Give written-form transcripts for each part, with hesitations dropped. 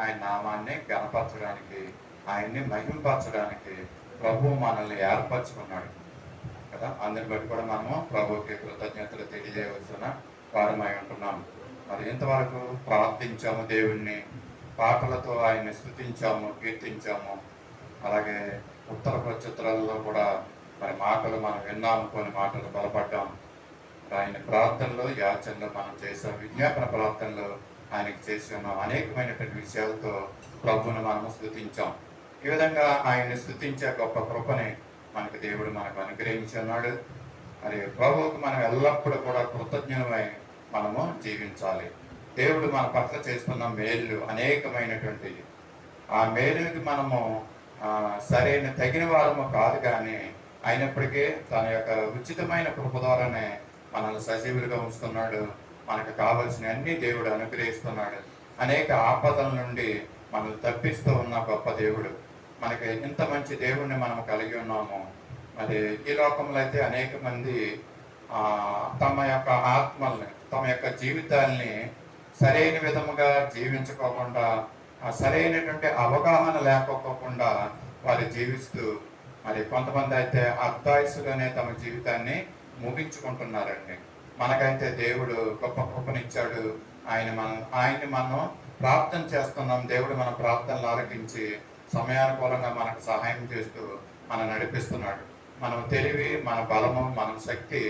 ఆయన నామాన్ని గణపరచడానికి, ఆయన్ని మహింపరచడానికి ప్రభువు మనల్ని ఏర్పరచుకున్నాడు కదా. అందుని బట్టి కూడా మనము ప్రభువుకి కృతజ్ఞతలు తెలియజేయవలసిన వారమై ఉంటున్నాము. మరి ఇంతవరకు ప్రార్థించాము, దేవుణ్ణి పాటలతో ఆయన్ని స్తుతించాము, కీర్తించాము. అలాగే ఉత్తర ప్రత్యుత్తరాలలో కూడా మరి మాటలు మనం విన్నాము, కొన్ని మాటలు బలపడ్డాము. ఆయన ప్రార్థనలో, యాచనలో మనం చేసాం, విజ్ఞాపన ప్రార్థనలో ఆయనకి చేసి ఉన్నాం. అనేకమైనటువంటి విషయాలతో ప్రభువును మనము స్తుతించాం. ఈ విధంగా ఆయన్ని స్తుతించే గొప్ప కృపని మనకు దేవుడు మనకు అనుగ్రహించి ఉన్నాడు. మరి ప్రభువుకు మనం ఎల్లప్పుడూ కూడా కృతజ్ఞమై మనము జీవించాలి. దేవుడు మన పట్ల చేస్తున్న మేలు అనేకమైనటువంటివి. ఆ మేలుకి మనము సరైన తగిన వారము కాదు, కానీ అయినప్పటికీ తన యొక్క ఉచితమైన కృప ద్వారానే మనల్ని సజీవులుగా ఉంచుతున్నాడు. మనకు కావలసిన అన్ని దేవుడు అనుగ్రహిస్తున్నాడు. అనేక ఆపదల నుండి మనల్ని తప్పిస్తూ ఉన్న గొప్ప దేవుడు. మనకి ఇంత మంచి దేవుణ్ణి మనం కలిగి ఉన్నాము. మరి ఈ లోకంలో అయితే అనేక మంది తమ యొక్క ఆత్మల్ని, తమ యొక్క జీవితాల్ని సరైన విధముగా జీవించుకోకుండా, సరైనటువంటి అవగాహన లేకపోకుండా వారు జీవిస్తూ, మరి కొంతమంది అయితే అర్ధాయుసులోనే తమ జీవితాన్ని ముగించుకుంటున్నారండి. మనకైతే దేవుడు గొప్ప కృపనిచ్చాడు. ఆయన్ని మనం ప్రార్థన చేస్తున్నాం. దేవుడు మన ప్రార్థనలు ఆలకించి సమయానుకూలంగా మనకు సహాయం చేస్తూ మనం నడిపిస్తున్నాడు. మనం తెలివి, మన బలము, మన శక్తి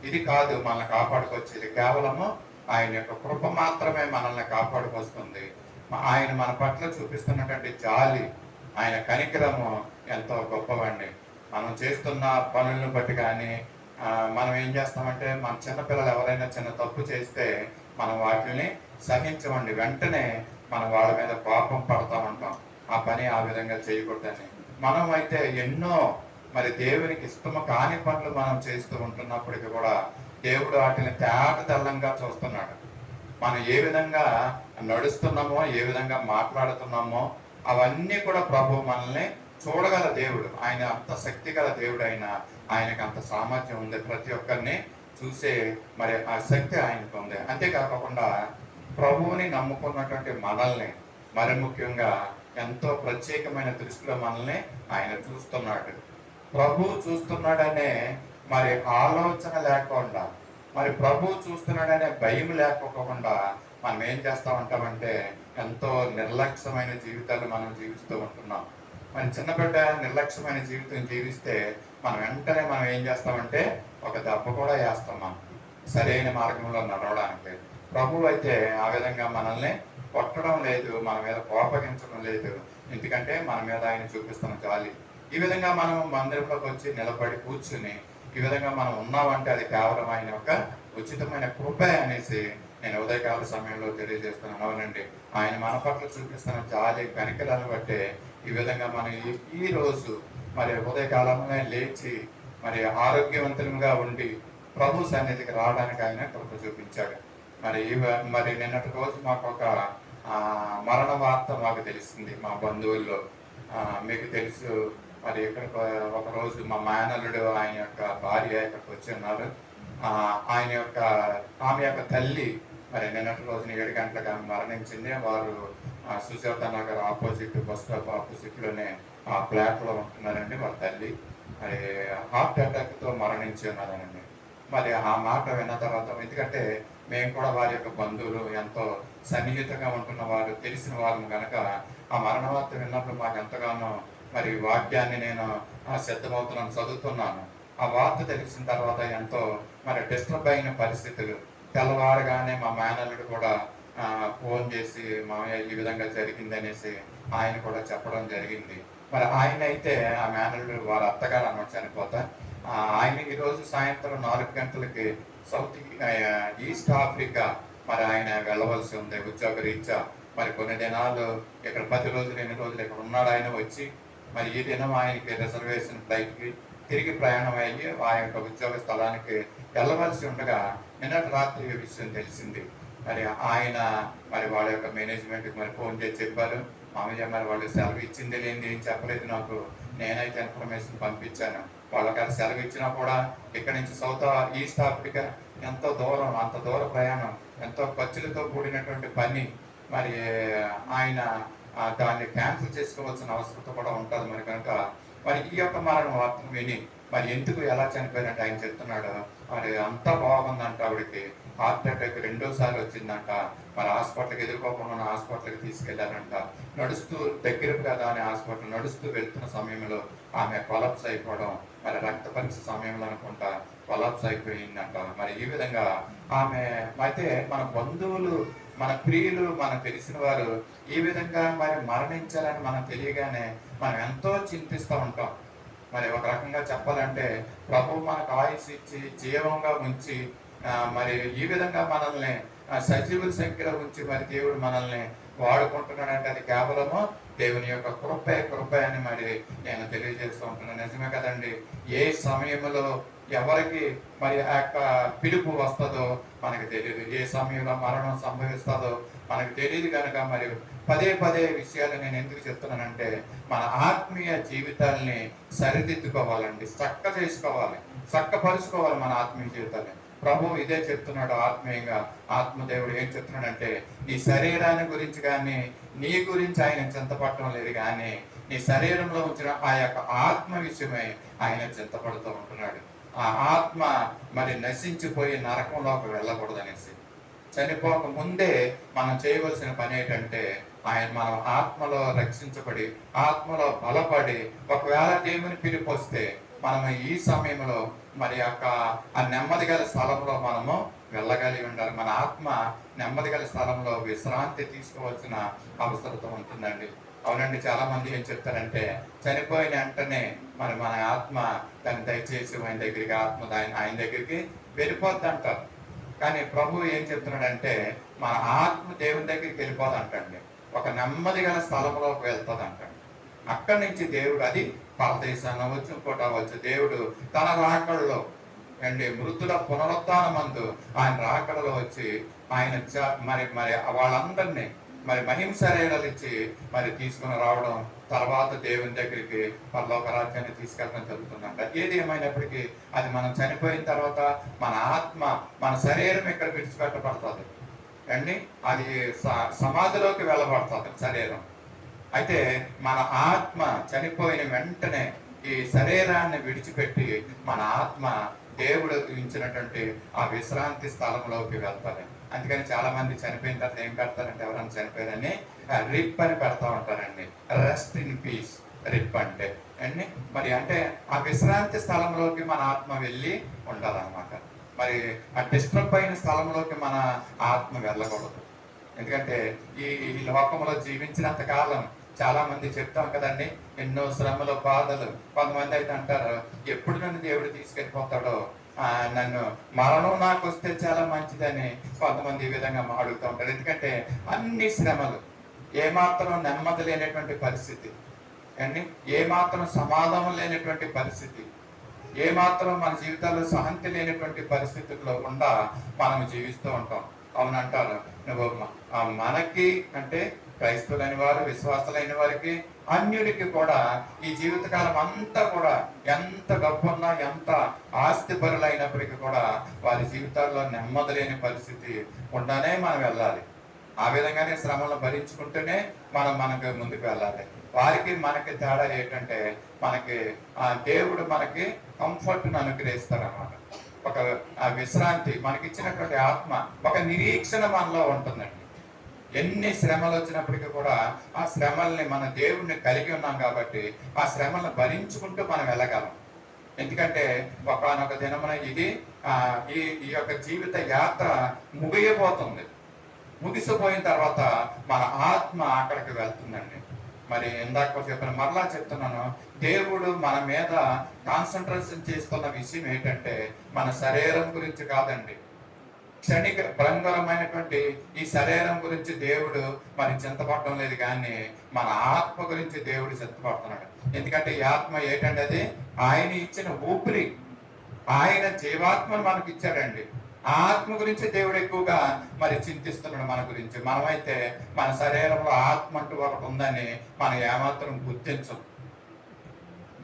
ఇది కాదు మనల్ని కాపాడుకొచ్చేది. కేవలము ఆయన యొక్క కృప మాత్రమే మనల్ని కాపాడుకొస్తుంది. ఆయన మన పట్ల చూపిస్తున్నటువంటి జాలి, ఆయన కనికరము ఎంతో గొప్పవండి. మనం చేస్తున్న పనులను బట్టి కానీ మనం ఏం చేస్తామంటే, మన చిన్నపిల్లలు ఎవరైనా చిన్న తప్పు చేస్తే మనం వాటిని సహించమండి. వెంటనే మనం వాళ్ళ మీద కోపం పడతా ఉంటాం, ఆ పని ఆ విధంగా చేయకూడదని. మనం అయితే ఎన్నో మరి దేవునికి ఇష్టము కాని పనులు మనం చేస్తూ ఉంటున్నప్పటికీ కూడా దేవుడు వాటిని తేట తెల్లంగా చూస్తున్నాడు. మనం ఏ విధంగా నడుస్తున్నామో, ఏ విధంగా మాట్లాడుతున్నామో అవన్నీ కూడా ప్రభు మనల్ని చూడగల దేవుడు. ఆయన అంత శక్తి గల దేవుడు. ఆయనకు అంత సామర్థ్యం ఉంది. ప్రతి ఒక్కరిని చూసే మరి ఆ శక్తి ఆయనకు ఉంది. అంతేకాకుండా ప్రభువుని నమ్ముకున్నటువంటి మనల్ని మరి ముఖ్యంగా ఎంతో ప్రత్యేకమైన దృష్టిలో మనల్ని ఆయన చూస్తున్నాడు. ప్రభువు చూస్తున్నాడనే మరి ఆలోచన లేకుండా, మరి ప్రభువు చూస్తున్నాడనే భయం లేకపోకుండా మనం ఏం చేస్తూ ఉంటామంటే, ఎంతో నిర్లక్ష్యమైన జీవితాలు మనం జీవిస్తూ ఉంటున్నాం. మరి చిన్నబిడ్డ నిర్లక్ష్యమైన జీవితం జీవిస్తే మనం వెంటనే మనం ఏం చేస్తామంటే ఒక దెబ్బ కూడా వేస్తాం మనం సరైన మార్గంలో నడవడానికి. ప్రభువు అయితే ఆ విధంగా మనల్ని కొట్టడం లేదు, మన మీద కోపగించడం లేదు. ఎందుకంటే మన మీద ఆయన చూపిస్తున్న జాలి. ఈ విధంగా మనం మందిరంలోకి వచ్చి నిలబడి కూర్చుని ఈ విధంగా మనం ఉన్నామంటే అది కేవలం ఆయన యొక్క ఉచితమైన కృపే అనేసి నేను ఉదయకాల సమయంలో తెలియజేస్తున్నాను. అవునండి, ఆయన మన పట్ల చూపిస్తున్న జాలి కనికరాన్ని బట్టే ఈ విధంగా మనం ఈ రోజు మరి ఉదయకాలంలో లేచి మరి ఆరోగ్యవంతులుగా ఉండి ప్రభు సన్నిధికి రావడానికి ఆయన కృప చూపించాడు. మరి నిన్నటి రోజు మాకు ఒక మరణ వార్త మాకు తెలిసింది. మా బంధువుల్లో మీకు తెలుసు, మరి ఇక్కడ ఒకరోజు మా మేనల్లుడు ఆయన యొక్క భార్య ఇక్కడికి వచ్చి ఉన్నారు. ఆమె యొక్క తల్లి మరి నిన్నటి రోజున 7 గంటలకు మరణించింది. వారు Sujatha Nagar opposite bus stop ఆపోజిట్లోనే ఆ ఫ్లాట్లో ఉంటున్నారండి. వాళ్ళ తల్లి మరి హార్ట్ అటాక్తో మరణించి ఉన్నారనండి. మరి ఆ మాట విన్న తర్వాత, ఎందుకంటే మేము కూడా వారి యొక్క బంధువులు, ఎంతో సన్నిహితంగా ఉంటున్న వారు, తెలిసిన వారు కనుక ఆ మరణ వార్త విన్నప్పుడు మాకు ఎంతగానో మరి వాక్యాన్ని నేను సిద్ధమవుతున్నాను, చదువుతున్నాను. ఆ వార్త తెలిసిన తర్వాత ఎంతో మరి డిస్టర్బ్ అయిన పరిస్థితులు. తెల్లవారుగానే మా మేనల్లుడు కూడా ఫోన్ చేసి మామయ్య ఈ విధంగా జరిగింది అనేసి ఆయన కూడా చెప్పడం జరిగింది. మరి ఆయన అయితే ఆ మేనల్లుడు వారి అత్తగారు అన్నమాట చనిపోతా. ఆయన ఈరోజు సాయంత్రం 4 గంటలకి సౌత్ ఈస్ట్ ఆఫ్రికా మరి ఆయన వెళ్ళవలసి ఉంది ఉద్యోగ రీత్యా. మరి కొన్ని దినాలు ఇక్కడ 10 రోజులు 8 రోజులు ఇక్కడ ఉన్నాడు ఆయన వచ్చి. మరి ఈ దినం ఆయనకి రిజర్వేషన్ ఫ్లైట్కి తిరిగి ప్రయాణం అయ్యి ఆ యొక్క ఉద్యోగ స్థలానికి వెళ్ళవలసి ఉండగా నిన్నటి రాత్రి విషయం తెలిసింది. మరి ఆయన మరి వాళ్ళ యొక్క మేనేజ్మెంట్కి మరి ఫోన్ చేసి చెప్పారు, మామయ్య మరి వాళ్ళు సెలవు ఇచ్చింది లేని ఏం చెప్పలేదు నాకు, నేనైతే ఇన్ఫర్మేషన్ పంపించాను. వాళ్ళకి సెలవు ఇచ్చినా కూడా ఇక్కడ నుంచి సౌత్ ఈస్ట్ ఆఫ్రికా ఎంతో దూరం, అంత దూర ప్రయాణం, ఎంతో ఖర్చులతో కూడినటువంటి పని. మరి ఆయన దాన్ని క్యాన్సిల్ చేసుకోవాల్సిన అవసరం కూడా ఉంటుంది మరి. కనుక మరి ఈ యొక్క మరణ వార్తను విని మరి ఎందుకు ఎలా చనిపోయినట్టు ఆయన చెప్తున్నాడు. మరి అంతా బాగుందంట, ఆవిడకి హార్ట్ అటాక్ రెండోసారి వచ్చిందంట. మరి హాస్పిటల్కి ఎదుర్కోకుండా ఉన్న హాస్పిటల్కి తీసుకెళ్లారంట. నడుస్తూ దగ్గరకు కదా అని హాస్పిటల్ నడుస్తూ వెళ్తున్న సమయంలో ఆమె కొలాప్స్ అయిపోవడం, మరి రక్త పరీక్ష సమయంలో అనుకుంటా కొలాప్స్ అయిపోయిందంట. మరి ఈ విధంగా ఆమె అయితే మన బంధువులు, మన ప్రియులు, మనకు తెలిసిన వారు ఈ విధంగా మరి మరణించాలని మనం తెలియగానే మనం ఎంతో చింతిస్తూ ఉంటాం. మరి ఒక రకంగా చెప్పాలంటే ప్రభు మనకు ఆయుష్ ఇచ్చి జీవంగా ఉంచి మరి ఈ విధంగా మనల్ని సజీవుల సంఖ్యలో ఉంచి మరి దేవుడు మనల్ని వాడుకుంటున్నాడంటే అది కేవలము దేవుని యొక్క కృప అని మరి నేను తెలియజేస్తూ ఉంటున్నాను. నిజమే కదండి. ఏ సమయంలో ఎవరికి మరి ఆ యొక్క పిలుపు వస్తుందో మనకు తెలియదు, ఏ సమయంలో మరణం సంభవిస్తుందో మనకు తెలియదు. కనుక మరి పదే విషయాలు నేను ఎందుకు చెప్తున్నానంటే మన ఆత్మీయ జీవితాల్ని సరిదిద్దుకోవాలండి, చక్కపరుచుకోవాలి మన ఆత్మీయ జీవితాన్ని. ప్రభు ఇదే చెప్తున్నాడు ఆత్మీయంగా. ఆత్మదేవుడు ఏం చెప్తున్నాడంటే నీ శరీరాన్ని గురించి కానీ నీ గురించి ఆయన చింతపడటం లేదు, కానీ నీ శరీరంలో ఉంచిన ఆ యొక్క ఆత్మ విషయమై ఆయన చింతపడుతూ ఉంటున్నాడు. ఆ ఆత్మ మరి నశించిపోయి నరకంలోకి వెళ్ళకూడదనేసి, చనిపోక ముందే మనం చేయవలసిన పని ఏంటంటే మనం ఆత్మలో రక్షించబడి ఆత్మలో బలపడి ఒకవేళ దేవుని పిలుపు వస్తే మనము ఈ సమయంలో మరి యొక్క ఆ నెమ్మది గల స్థలంలో మనము వెళ్ళగలిగి ఉండాలి. మన ఆత్మ నెమ్మది గల స్థలంలో విశ్రాంతి తీసుకోవాల్సిన అవసరత ఉంటుందండి. అవునండి, చాలా మంది ఏం చెప్తారంటే చనిపోయిన వెంటనే మరి మన ఆత్మ దాన్ని దయచేసి ఆయన దగ్గరికి ఆయన దగ్గరికి వెళ్ళిపోద్ది అంటారు. కానీ ప్రభు ఏం చెప్తున్నాడంటే మన ఆత్మ దేవుని దగ్గరికి వెళ్ళిపోదు అంటండి, ఒక నెమ్మది గల స్థలంలోకి వెళ్తుంది అంటండి. అక్కడి నుంచి దేవుడు, అది పరదేశాన్ని అవ్వచ్చు, ఇంకోటి అవ్వచ్చు, దేవుడు తన రాకడలో మృతుల పునరుత్థానమందు ఆయన రాకడలో వచ్చి ఆయన మరి వాళ్ళందరినీ మరి మహిమ శరీరాలు ఇచ్చి మరి తీసుకుని రావడం, తర్వాత దేవుని దగ్గరికి పరలోక రాజ్యాన్ని తీసుకెళ్ళడం జరుగుతుందంట. ఏది ఏమైనప్పటికీ అది మనం చనిపోయిన తర్వాత మన ఆత్మ, మన శరీరం ఇక్కడ విడిచిపెట్టబడుతుంది అండి, అది సమాధిలోకి వెళ్ళబడుతుంది శరీరం. అయితే మన ఆత్మ చనిపోయిన వెంటనే ఈ శరీరాన్ని విడిచిపెట్టి మన ఆత్మ దేవుడు ఇచ్చినటువంటి ఆ విశ్రాంతి స్థలంలోకి వెళ్తారు. అందుకని చాలా మంది చనిపోయిన తర్వాత ఏం పెడతారంటే, ఎవరైనా చనిపోయారని రిప్ అని పెడతా ఉంటారండి. రెస్ట్ ఇన్ పీస్ రిప్ అంటే అండి. మరి అంటే ఆ విశ్రాంతి స్థలంలోకి మన ఆత్మ వెళ్ళి ఉండాలన్నమాట. మరి ఆ డిస్టర్బ్ అయిన స్థలంలోకి మన ఆత్మ వెళ్ళకూడదు. ఎందుకంటే ఈ లోకంలో జీవించినంత కాలం చాలా మంది చెప్తాం కదండి, ఎన్నో శ్రమలు, బాధలు. కొంతమంది అయితే అంటారు ఎప్పుడు నన్ను దేవుడు తీసుకెళ్ళిపోతాడో, నన్ను మరణం నాకు వస్తే చాలా మంచిదని కొంతమంది ఈ విధంగా అడుగుతూ ఉంటారు. ఎందుకంటే అన్ని శ్రమలు, ఏమాత్రం నెమ్మది లేనటువంటి పరిస్థితి అండి, ఏమాత్రం సమాధానం లేనటువంటి పరిస్థితి, ఏమాత్రం మన జీవితాల్లో శాంతి లేనటువంటి పరిస్థితుల్లో గుండా మనం జీవిస్తూ ఉంటాం. అవునంటారు, నువ్వు మనకి అంటే క్రైస్తవులైన వారు, విశ్వాసులైన వారికి, అన్యుడికి కూడా ఈ జీవితకాలం అంతా కూడా ఎంత డబ్బున్నా, ఎంత ఆస్తి పరులైనప్పటికీ కూడా వారి జీవితాల్లో నెమ్మది లేని పరిస్థితి ఉండానే మనం వెళ్ళాలి. ఆ విధంగానే శ్రమలను భరించుకుంటూనే మనకు ముందుకు వెళ్ళాలి. వారికి మనకి తేడా ఏంటంటే మనకి దేవుడు మనకి కంఫర్ట్ను అనుగ్రహిస్తారు అన్నమాట. ఒక విశ్రాంతి మనకి ఇచ్చినటువంటి ఆత్మ, ఒక నిరీక్షణ మనలో ఉంటుందండి. ఎన్ని శ్రమలు వచ్చినప్పటికీ కూడా ఆ శ్రమల్ని మన దేవుడిని కలిగి ఉన్నాం కాబట్టి ఆ శ్రమలను భరించుకుంటూ మనం వెళ్ళగలం. ఎందుకంటే ఒకనొక దినమున ఇది ఈ యొక్క జీవిత యాత్ర ముగియబోతుంది. ముగిసిపోయిన తర్వాత మన ఆత్మ అక్కడికి వెళ్తుందండి. మరి ఇందాక చెప్పిన మరలా చెప్తున్నాను, దేవుడు మన మీద కాన్సన్ట్రేషన్ చేస్తున్న విషయం ఏంటంటే మన శరీరం గురించి కాదండి. క్షణిక భయంకరమైనటువంటి ఈ శరీరం గురించి దేవుడు మరి చింతపడటం లేదు, కానీ మన ఆత్మ గురించి దేవుడు చింతపడుతున్నాడు. ఎందుకంటే ఈ ఆత్మ ఏంటంటే అది ఆయన ఇచ్చిన ఊపిరి, ఆయన జీవాత్మను మనకు ఇచ్చాడండి. ఆ ఆత్మ గురించి దేవుడు ఎక్కువగా మరి చింతిస్తున్నాడు మన గురించి. మనమైతే మన శరీరంలో ఆత్మ అంటూ ఒకటి ఉందని మనం ఏమాత్రం గుర్తించం.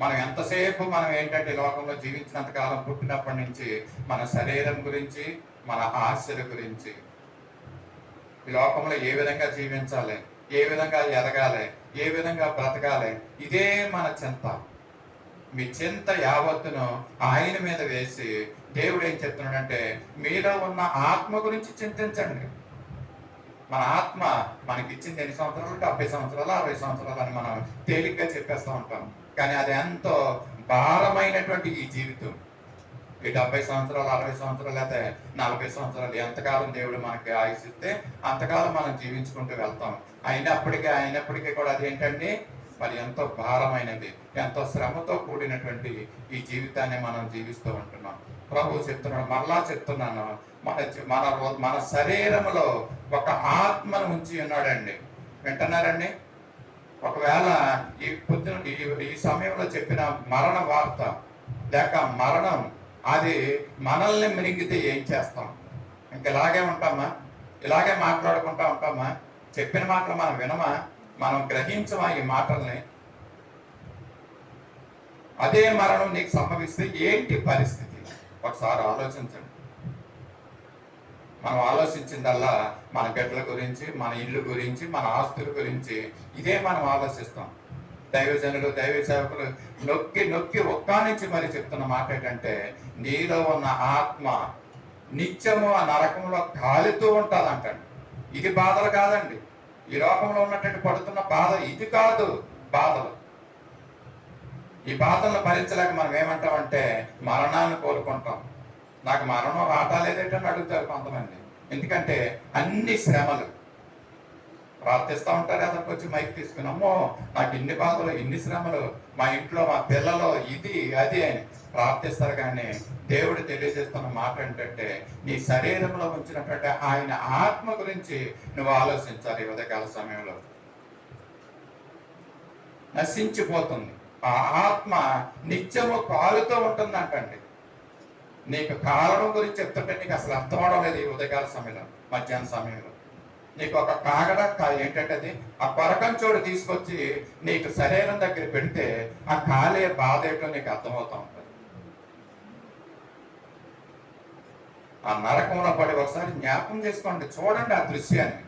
మనం ఎంతసేపు మనం ఏంటంటే లోకంలో జీవించినంత కాలం పుట్టినప్పటి నుంచి మన శరీరం గురించి, మన ఆశల గురించి, ఈ లోకంలో ఏ విధంగా జీవించాలి, ఏ విధంగా ఎదగాలి, ఏ విధంగా బ్రతకాలి, ఇదే మన చింత. మీ చింత యావత్తును ఆయన మీద వేసి దేవుడు ఏం చెప్తున్నాడంటే మీలో ఉన్న ఆత్మ గురించి చింతించండి. మన ఆత్మ మనకి ఇచ్చింది ఎన్ని సంవత్సరాలు? 70 సంవత్సరాలు, 60 సంవత్సరాలు అని మనం తేలిగ్గా చెప్పేస్తూ ఉంటాం. కానీ అది ఎంతో భారమైనటువంటి ఈ జీవితం. ఈ 70 సంవత్సరాలు, 60 సంవత్సరాలు, లేదా 40 సంవత్సరాలు, ఎంతకాలం దేవుడు మనకి ఆయుష్ ఇస్తే అంతకాలం మనం జీవించుకుంటూ వెళ్తాం. అయినప్పటికీ కూడా అదేంటండి, మరి ఎంతో భారమైనది, ఎంతో శ్రమతో కూడినటువంటి ఈ జీవితాన్ని మనం జీవిస్తూ ఉంటున్నాం. ప్రభు చెప్తున్నాడు, మరలా చెప్తున్నాను, మన శరీరంలో ఒక ఆత్మను ఉంచి ఉన్నాడండి. వింటున్నారండి? ఒకవేళ ఈ పొద్దున ఈ సమయంలో చెప్పిన మరణ వార్త లేక మరణం అది మనల్ని మిరిగితే ఏం చేస్తాం? ఇంక ఇలాగే ఉంటామా? ఇలాగే మాట్లాడుకుంటా ఉంటామా? చెప్పిన మాటలు మనం వినమా? మనం గ్రహించమా ఈ మాటల్ని? అదే మరణం నీకు సంభవిస్తే ఏంటి పరిస్థితి? ఒకసారి ఆలోచించండి. మనం ఆలోచించిందల్లా మన బిడ్డల గురించి, మన ఇల్లు గురించి, మన ఆస్తుల గురించి ఇదే మనం ఆలోచిస్తాం. దైవజనులు, దైవ సేవకులు నొక్కి నొక్కి ఒక్కానించి మరి చెప్తున్న మాట ఏంటంటే నీలో ఉన్న ఆత్మ నిత్యము ఆ నరకంలో కాలుతూ ఉంటుంది అంటండి. ఇది బాధలు కాదండి. ఈ లోకంలో ఉన్నటువంటి పడుతున్న బాధ ఇది కాదు. బాధలు, ఈ బాధలను భరించలేక మనం ఏమంటామంటే మరణాన్ని కోరుకుంటాం. నాకు మరణం రావట్లేదేంటని అడుగుతారు కొంతమంది. ఎందుకంటే అన్ని శ్రమలు. ప్రార్థిస్తూ ఉంటారు, అతనికి వచ్చి మైక్ తీసుకుని, అమ్మో నాకు ఇన్ని బాధలు, ఇన్ని శ్రమలు, మా ఇంట్లో మా పిల్లలు, ఇది అది అని ప్రార్థిస్తారు. కానీ దేవుడు తెలియజేస్తున్న మాట ఏంటంటే నీ శరీరంలో ఉంచినటువంటి ఆయన ఆత్మ గురించి నువ్వు ఆలోచించాలి. ఈ ఉదయకాల సమయంలో నశించిపోతుంది. ఆ ఆత్మ నిత్యము కాలుతో ఉంటుందంటండి. నీకు కాలడం గురించి చెప్తుంటే నీకు అసలు అర్థం అవడం లేదు. ఈ ఉదయకాల సమయంలో, మధ్యాహ్న సమయంలో నీకు ఒక కాగడ ఏంటంటే అది ఆ కొరకంచోడు తీసుకొచ్చి నీకు శరీరం దగ్గర పెడితే ఆ కాలే బాధ ఏంటో నీకు అర్థమవుతా ఉంటుంది. ఆ నరకంలో పడి ఒకసారి జ్ఞాపకం చేసుకోండి, చూడండి ఆ దృశ్యాన్ని.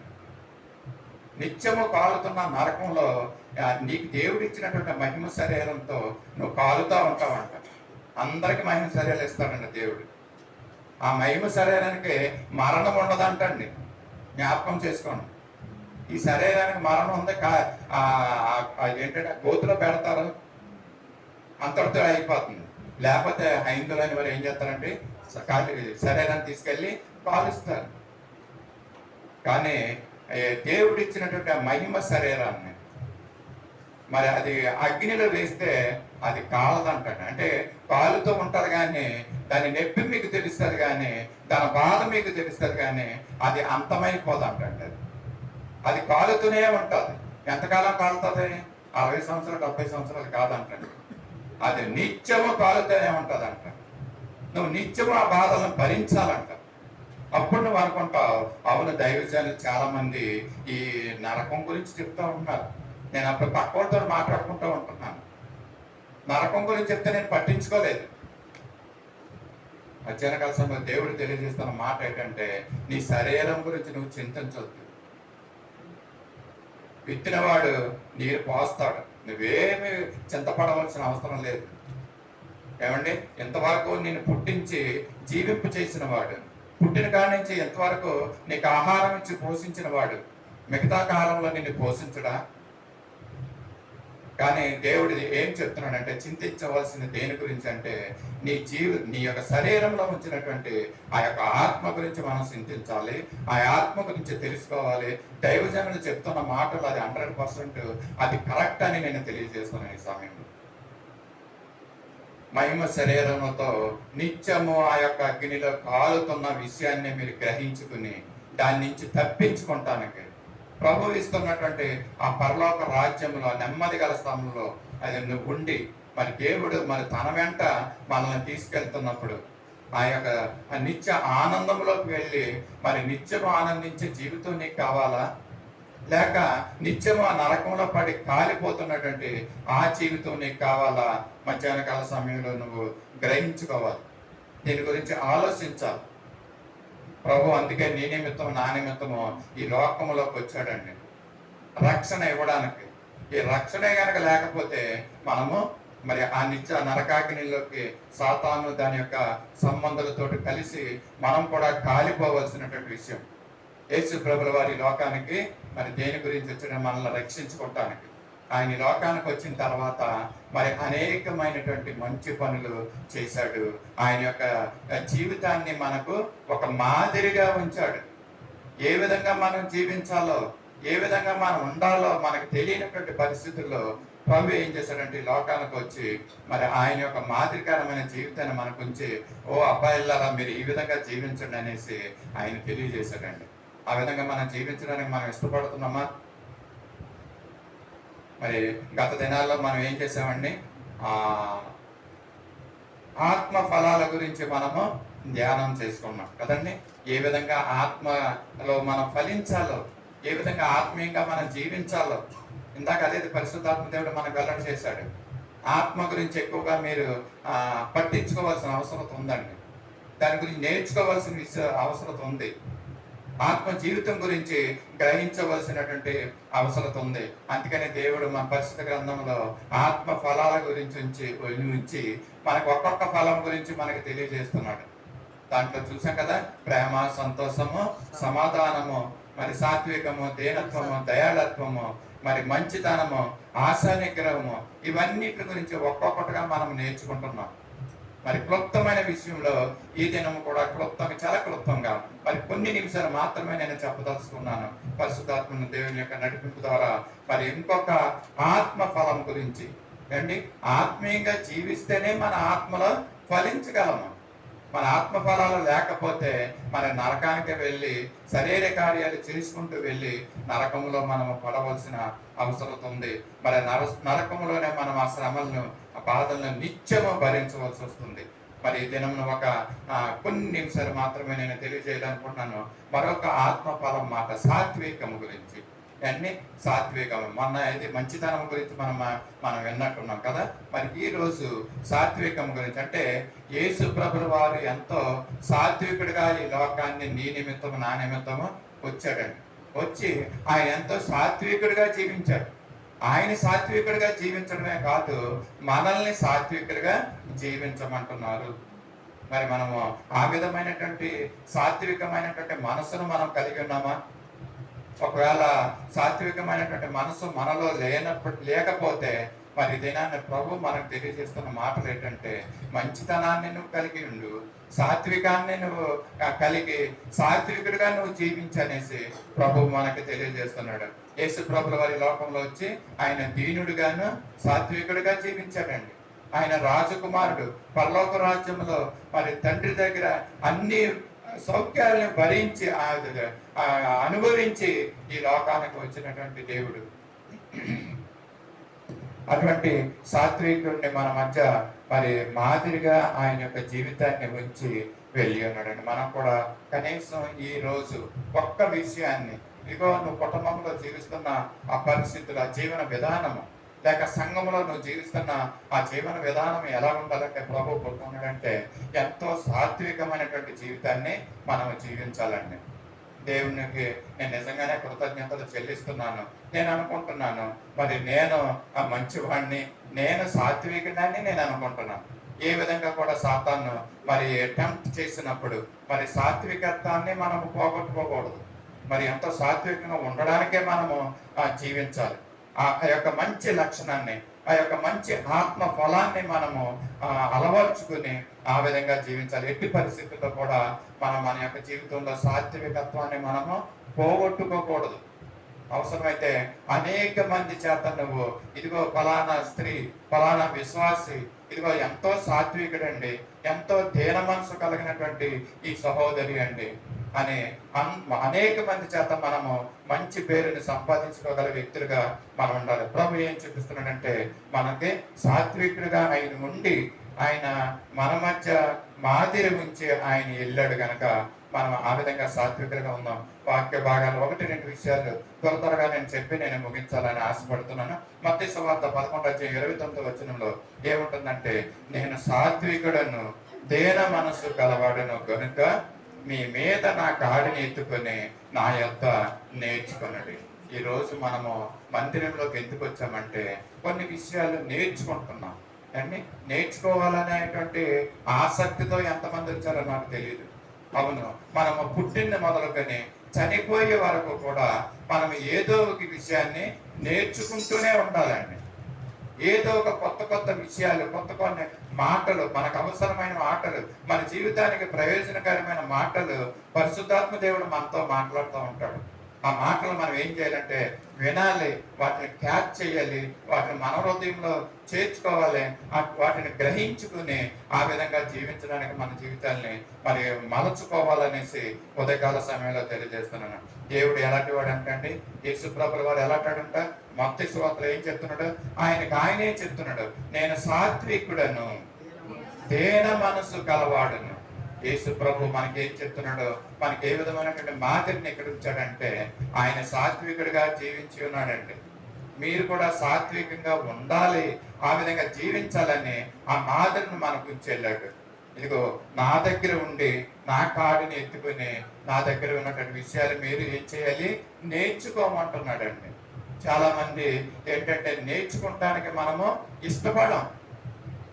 నిత్యము కాలుతున్న నరకంలో నీకు దేవుడు ఇచ్చినటువంటి మహిమ శరీరంతో నువ్వు కాలుతా ఉంటావంట. అందరికి మహిమ శరీరాలు ఇస్తాడండి దేవుడు. ఆ మహిమ శరీరానికి మరణం ఉండదంటండి. జ్ఞాపకం చేసుకోండి. ఈ శరీరానికి మరణం ఉంది. ఏంటంటే గోతులో పెడతారు, అంతటితో అయిపోతుంది. లేకపోతే హైందువులని వారు ఏం చేస్తారంటే శరీరాన్ని తీసుకెళ్ళి కాలుస్తారు. కానీ దేవుడు ఇచ్చినటువంటి మహిమ శరీరాన్ని మరి అది అగ్నిలో వేస్తే అది కాలదంటాడు. అంటే కాలుతో ఉంటారు కానీ దాని నొప్పి మీకు తెలుస్తుంది, కానీ దాని బాధ మీకు తెలుస్తుంది, కానీ అది అంతమైపోదంటండి. అది కాలుతూనే ఉంటుంది. ఎంతకాలం కాలుతుంది? 60 సంవత్సరాలు, 70 సంవత్సరాలు కాదంటండి. అది నిత్యము కాలుతూనే ఉంటుంది అంట. నువ్వు నిత్యము ఆ బాధలను భరించాలంట. అప్పుడు నువ్వు అనుకుంటావు, అవును దైవజనులు చాలా మంది ఈ నరకం గురించి చెప్తూ ఉన్నారు. నేను అప్పుడు పక్కలతో మాట్లాడుకుంటూ ఉంటున్నాను. నరకం గురించి చెప్తే నేను పట్టించుకోలేదు. మధ్యాహ్నకాల సమయంలో దేవుడు తెలియజేస్తున్న మాట ఏంటంటే నీ శరీరం గురించి నువ్వు చింతించవద్దు. విత్తినవాడు నీరు పోస్తాడు. నువ్వేమి చింతపడవలసిన అవసరం లేదు. ఏమండి, ఎంతవరకు నేను పుట్టించి జీవింపు చేసిన వాడు, పుట్టిన కాడి నుంచి ఎంతవరకు నీకు ఆహారం ఇచ్చి పోషించిన వాడు మిగతా కాలంలో నిన్ను పోషించడా? కానీ దేవుడు ఏం చెప్తున్నాడంటే చింతించవలసిన దేని గురించి అంటే నీ యొక్క శరీరంలో ఉంచినటువంటి ఆ యొక్క ఆత్మ గురించి మనం చింతించాలి. ఆ ఆత్మ గురించి తెలుసుకోవాలి. దైవజనులు చెప్తున్న మాటలు అది 100% అది కరెక్ట్ అని నేను తెలియజేస్తున్నాను ఈ సమయంలో. మహిమ శరీరంతో నిత్యము ఆ యొక్క అగ్నిలో కాలుతున్న విషయాన్ని మీరు గ్రహించుకుని దాని నుంచి తప్పించుకుంటానికి ప్రభు ఇస్తున్నటువంటి ఆ పరలోక రాజ్యంలో నెమ్మది గల స్థలంలో అది నువ్వు ఉండి మరి దేవుడు మరి తన వెంట మనల్ని తీసుకెళ్తున్నప్పుడు ఆ యొక్క నిత్య ఆనందంలోకి వెళ్ళి మరి నిత్యము ఆనందించే జీవితం నీకు కావాలా? లేక నిత్యము ఆ నరకంలో పడి కాలిపోతున్నటువంటి ఆ జీవితం నీకు కావాలా? మధ్యాహ్న కాల సమయంలో నువ్వు గ్రహించుకోవాలి. దీని గురించి ఆలోచించాలి. ప్రభు అందుకే నీ నిమిత్తం నా నిమిత్తము ఈ లోకములోకి వచ్చాడండి. రక్షణ ఇవ్వడానికి. ఈ రక్షణ కనుక లేకపోతే మనము మరి ఆ నిత్య నరకాగ్నిలోకి సాతాను దాని యొక్క సంబంధాలతోటి కలిసి మనం కూడా కాలిపోవలసినటువంటి విషయం. యేసు ప్రభుల వారి లోకానికి మరి దేని గురించి వచ్చిన మనల్ని రక్షించుకోవటానికి. ఆయన లోకానికి వచ్చిన తర్వాత మరి అనేకమైనటువంటి మంచి పనులు చేశాడు. ఆయన యొక్క జీవితాన్ని మనకు ఒక మాదిరిగా ఉంచాడు. ఏ విధంగా మనం జీవించాలో, ఏ విధంగా మనం ఉండాలో మనకు తెలియనటువంటి పరిస్థితుల్లో ప్రభు ఏం చేశాడంటే లోకానికి వచ్చి మరి ఆయన యొక్క మాదిరికరమైన జీవితాన్ని మనకు ఉంచి, ఓ అబ్బాయిలారా మీరు ఈ విధంగా జీవించండి అనేసి ఆయన తెలియజేశాడండి. ఆ విధంగా మనం జీవించడానికి మనం ఇష్టపడుతున్నామా? మరి గత దినాల్లో మనం ఏం చేసామండి, ఆత్మ ఫలాల గురించి మనము ధ్యానం చేసుకున్నాం కదండి. ఏ విధంగా ఆత్మలో మనం ఫలించాలో, ఏ విధంగా ఆత్మీయంగా మనం జీవించాలో ఇందాక అదే పరిశుద్ధాత్మ దేవుడు మనకు వెల్లడి చేశాడు. ఆత్మ గురించి ఎక్కువగా మీరు పట్టించుకోవాల్సిన అవసరం ఉందండి. దాని గురించి నేర్చుకోవాల్సిన అవసరం ఉంది. ఆత్మ జీవితం గురించి గ్రహించవలసినటువంటి అవసరం ఉంది. అందుకని దేవుడు మన పరిశుద్ధ గ్రంథంలో ఆత్మ ఫలాల గురించి ఉంచి మనకు ఒక్కొక్క ఫలం గురించి మనకు తెలియజేస్తున్నాడు. దాంట్లో చూసాం కదా, ప్రేమ, సంతోషము, సమాధానము, మరి సాత్వికము, దీనత్వము, దయాళత్వము, మరి మంచితనము, ఆశా నిగ్రహము, ఇవన్నిటి గురించి ఒక్కొక్కటిగా మనం నేర్చుకుంటున్నాం. మరి క్లుప్తమైన విషయంలో ఈ దినము కూడా చాలా క్లుప్తంగా మరి కొన్ని నిమిషాలు మాత్రమే నేను చెప్పదలుచుకున్నాను. పరిశుద్ధాత్మ దేవుని యొక్క నడిపింపు ద్వారా మరి ఇంకొక ఆత్మ ఫలం గురించి అండి. ఆత్మీయంగా జీవిస్తేనే మన ఆత్మలో ఫలించగలము. మన ఆత్మ ఫలాలు లేకపోతే మన నరకానికి వెళ్ళి శరీర కార్యాలు చేసుకుంటూ వెళ్ళి నరకంలో మనము పడవలసిన అవసరం ఉంది. మరి నరకంలోనే మనం ఆ శ్రమలను, ఆ బాధలను నిత్యము భరించవలసి వస్తుంది. మరి ఈ దినంలో కొన్ని నిమిషాలు మాత్రమే నేను తెలియజేయాలనుకుంటున్నాను. మరొక ఆత్మ ఫలం మాట, సాత్వికము గురించి. అన్ని సాత్వికం. మొన్న ఇది మంచితనం గురించి మనం విన్నట్టున్నాం కదా. మరి ఈ రోజు సాత్వికం గురించి, అంటే యేసు ప్రభుల వారు ఎంతో సాత్వికుడిగా ఈ లోకాన్ని నీ నిమిత్తము నా నిమిత్తము వచ్చాడండి. వచ్చి ఆయన ఎంతో సాత్వికుడిగా జీవించాడు. ఆయన సాత్వికుడిగా జీవించడమే కాదు, మనల్ని సాత్వికుడిగా జీవించమంటున్నారు. మరి మనము ఆ విధమైనటువంటి సాత్వికమైనటువంటి మనసును మనం కలిగి ఉన్నామా? ఒకవేళ సాత్వికమైనటువంటి మనసు మనలో లేకపోతే మరి దినాన్ని ప్రభు మనకు తెలియజేస్తున్న మాటలు ఏంటంటే, మంచితనాన్ని నువ్వు కలిగి ఉండు, సాత్వికాన్ని నువ్వు కలిగి సాత్వికుడిగా నువ్వు జీవించనేసి ప్రభు మనకి తెలియజేస్తున్నాడు. యేసు ప్రభుల వారి లోకంలో వచ్చి ఆయన దీనుడిగాను సాత్వికుడిగా జీవించాడండి. ఆయన రాజకుమారుడు. పరలోక రాజ్యంలో మరి తండ్రి దగ్గర అన్ని సౌఖ్యాలను భరించి అనుభవించి ఈ లోకానికి వచ్చినటువంటి దేవుడు. అటువంటి సాత్వికుడిని మన మధ్య మరి మాదిరిగా ఆయన యొక్క జీవితాన్ని ఉంచి వెళ్ళి ఉన్నాడండి. మనం కూడా కనీసం ఈ రోజు ఒక్క విషయాన్ని, ఇదిగో నువ్వు కుటుంబంలో జీవిస్తున్న ఆ పరిస్థితులు, ఆ జీవన విధానము, లేక సంఘంలో నువ్వు జీవిస్తున్న ఆ జీవన విధానం ఎలా ఉండాలంటే ప్రభు కోరుకున్నాడంటే ఎంతో సాత్వికమైనటువంటి జీవితాన్ని మనం జీవించాలండి. దేవునికి నేను నిజంగానే కృతజ్ఞతలు చెల్లిస్తున్నాను. నేను అనుకుంటున్నాను మరి నేను ఆ మంచివాడిని, నేను సాత్వికుడిని నేను అనుకుంటున్నాను. ఏ విధంగా కూడా సాతాను మరి అటెంప్ట్ చేసినప్పుడు మరి సాత్వికత్వాన్ని మనము పోగొట్టుకోకూడదు. మరి ఎంతో సాత్వికంగా ఉండడానికే మనము జీవించాలి. ఆ యొక్క మంచి లక్షణాన్ని, ఆ యొక్క మంచి ఆత్మ ఫలాన్ని మనము అలవర్చుకుని ఆ విధంగా జీవించాలి. ఎట్టి పరిస్థితుల్లో కూడా మనం మన యొక్క జీవితంలో సాత్వికత్వాన్ని మనము పోగొట్టుకోకూడదు. అవసరమైతే అనేక మంది చేత నువ్వు ఇదిగో ఫలానా స్త్రీ, ఫలానా విశ్వాసి, ఇదిగో ఎంతో సాత్వికుడండి, ఎంతో దీన మనసు కలిగినటువంటి ఈ సహోదరి అండి అని అనేక మంది చేత మనము మంచి పేరుని సంపాదించుకోగల వ్యక్తులుగా మనం ఉండాలి. ప్రభు ఏం చూపిస్తున్నాడంటే మనకి సాత్వికుడిగా ఆయన ఉండి ఆయన మన మధ్య మాదిరి ఉంచి ఆయన వెళ్ళాడు కనుక మనం ఆ విధంగా సాత్వికులుగా ఉందాం. వాక్య భాగాలు 1-2 విషయాలు త్వరగా నేను చెప్పి నేను ముగించాలని ఆశపడుతున్నాను. మత్తయి సువార్త 11:29 ఏముంటుందంటే, నేను సాత్వికుడను, దీన మనసు కలవాడను గనుక మీ మీద నా కాడిని ఎత్తుకొని నా యొద్ద నేర్చుకొనుడి. ఈ రోజు మనము మందిరంలోకి ఎందుకు వచ్చామంటే కొన్ని విషయాలు నేర్చుకుంటున్నాం అండి. నేర్చుకోవాలనేటువంటి ఆసక్తితో ఎంతమంది వచ్చారో నాకు తెలియదు. అవును, మనము పుట్టిన మొదలుకొని చనిపోయే వరకు కూడా మనం ఏదో ఒక విషయాన్ని నేర్చుకుంటూనే ఉండాలండి. ఏదో ఒక కొత్త కొత్త విషయాలు, కొత్త కొన్ని మాటలు, మనకు అవసరమైన మాటలు, మన జీవితానికి ప్రయోజనకరమైన మాటలు పరిశుద్ధాత్మ దేవుడు మనతో మాట్లాడుతూ ఉంటాడు. ఆ మాటలు మనం ఏం చేయాలంటే వినాలి, వాటిని క్యాచ్ చేయాలి, వాటిని మన హృదయంలో చేర్చుకోవాలి, వాటిని గ్రహించుకుని ఆ విధంగా జీవించడానికి మన జీవితాన్ని మరి మలచుకోవాలనేసి ఉదయకాల సమయంలో తెలియజేస్తున్నాను. దేవుడు ఎలాంటి వాడు అంటండి, యేసు ప్రభుల వారు ఎలాంటాడంట, మత్తయి సువార్తలో ఏం చెప్తున్నాడు, ఆయనే చెప్తున్నాడు, నేను సాత్వికుడను, దేన మనసు కలవాడును. యేసు ప్రభు మనకి ఏం చెప్తున్నాడు, మనకి ఏ విధమైనటువంటి మాదిరిని ఎక్కడ ఉంచాడంటే ఆయన సాత్వికుడిగా జీవించి ఉన్నాడండి. మీరు కూడా సాత్వికంగా ఉండాలి, ఆ విధంగా జీవించాలని ఆ మాదిరిని మనకు ఉంచెళ్ళాడు. ఇదిగో నా దగ్గర ఉండి నా కాడిని ఎత్తుకుని నా దగ్గర ఉన్నటువంటి విషయాలు మీరు ఏం చేయాలి, నేర్చుకోమంటున్నాడండి. చాలా మంది ఏంటంటే నేర్చుకుంటానికి మనము ఇష్టపడం.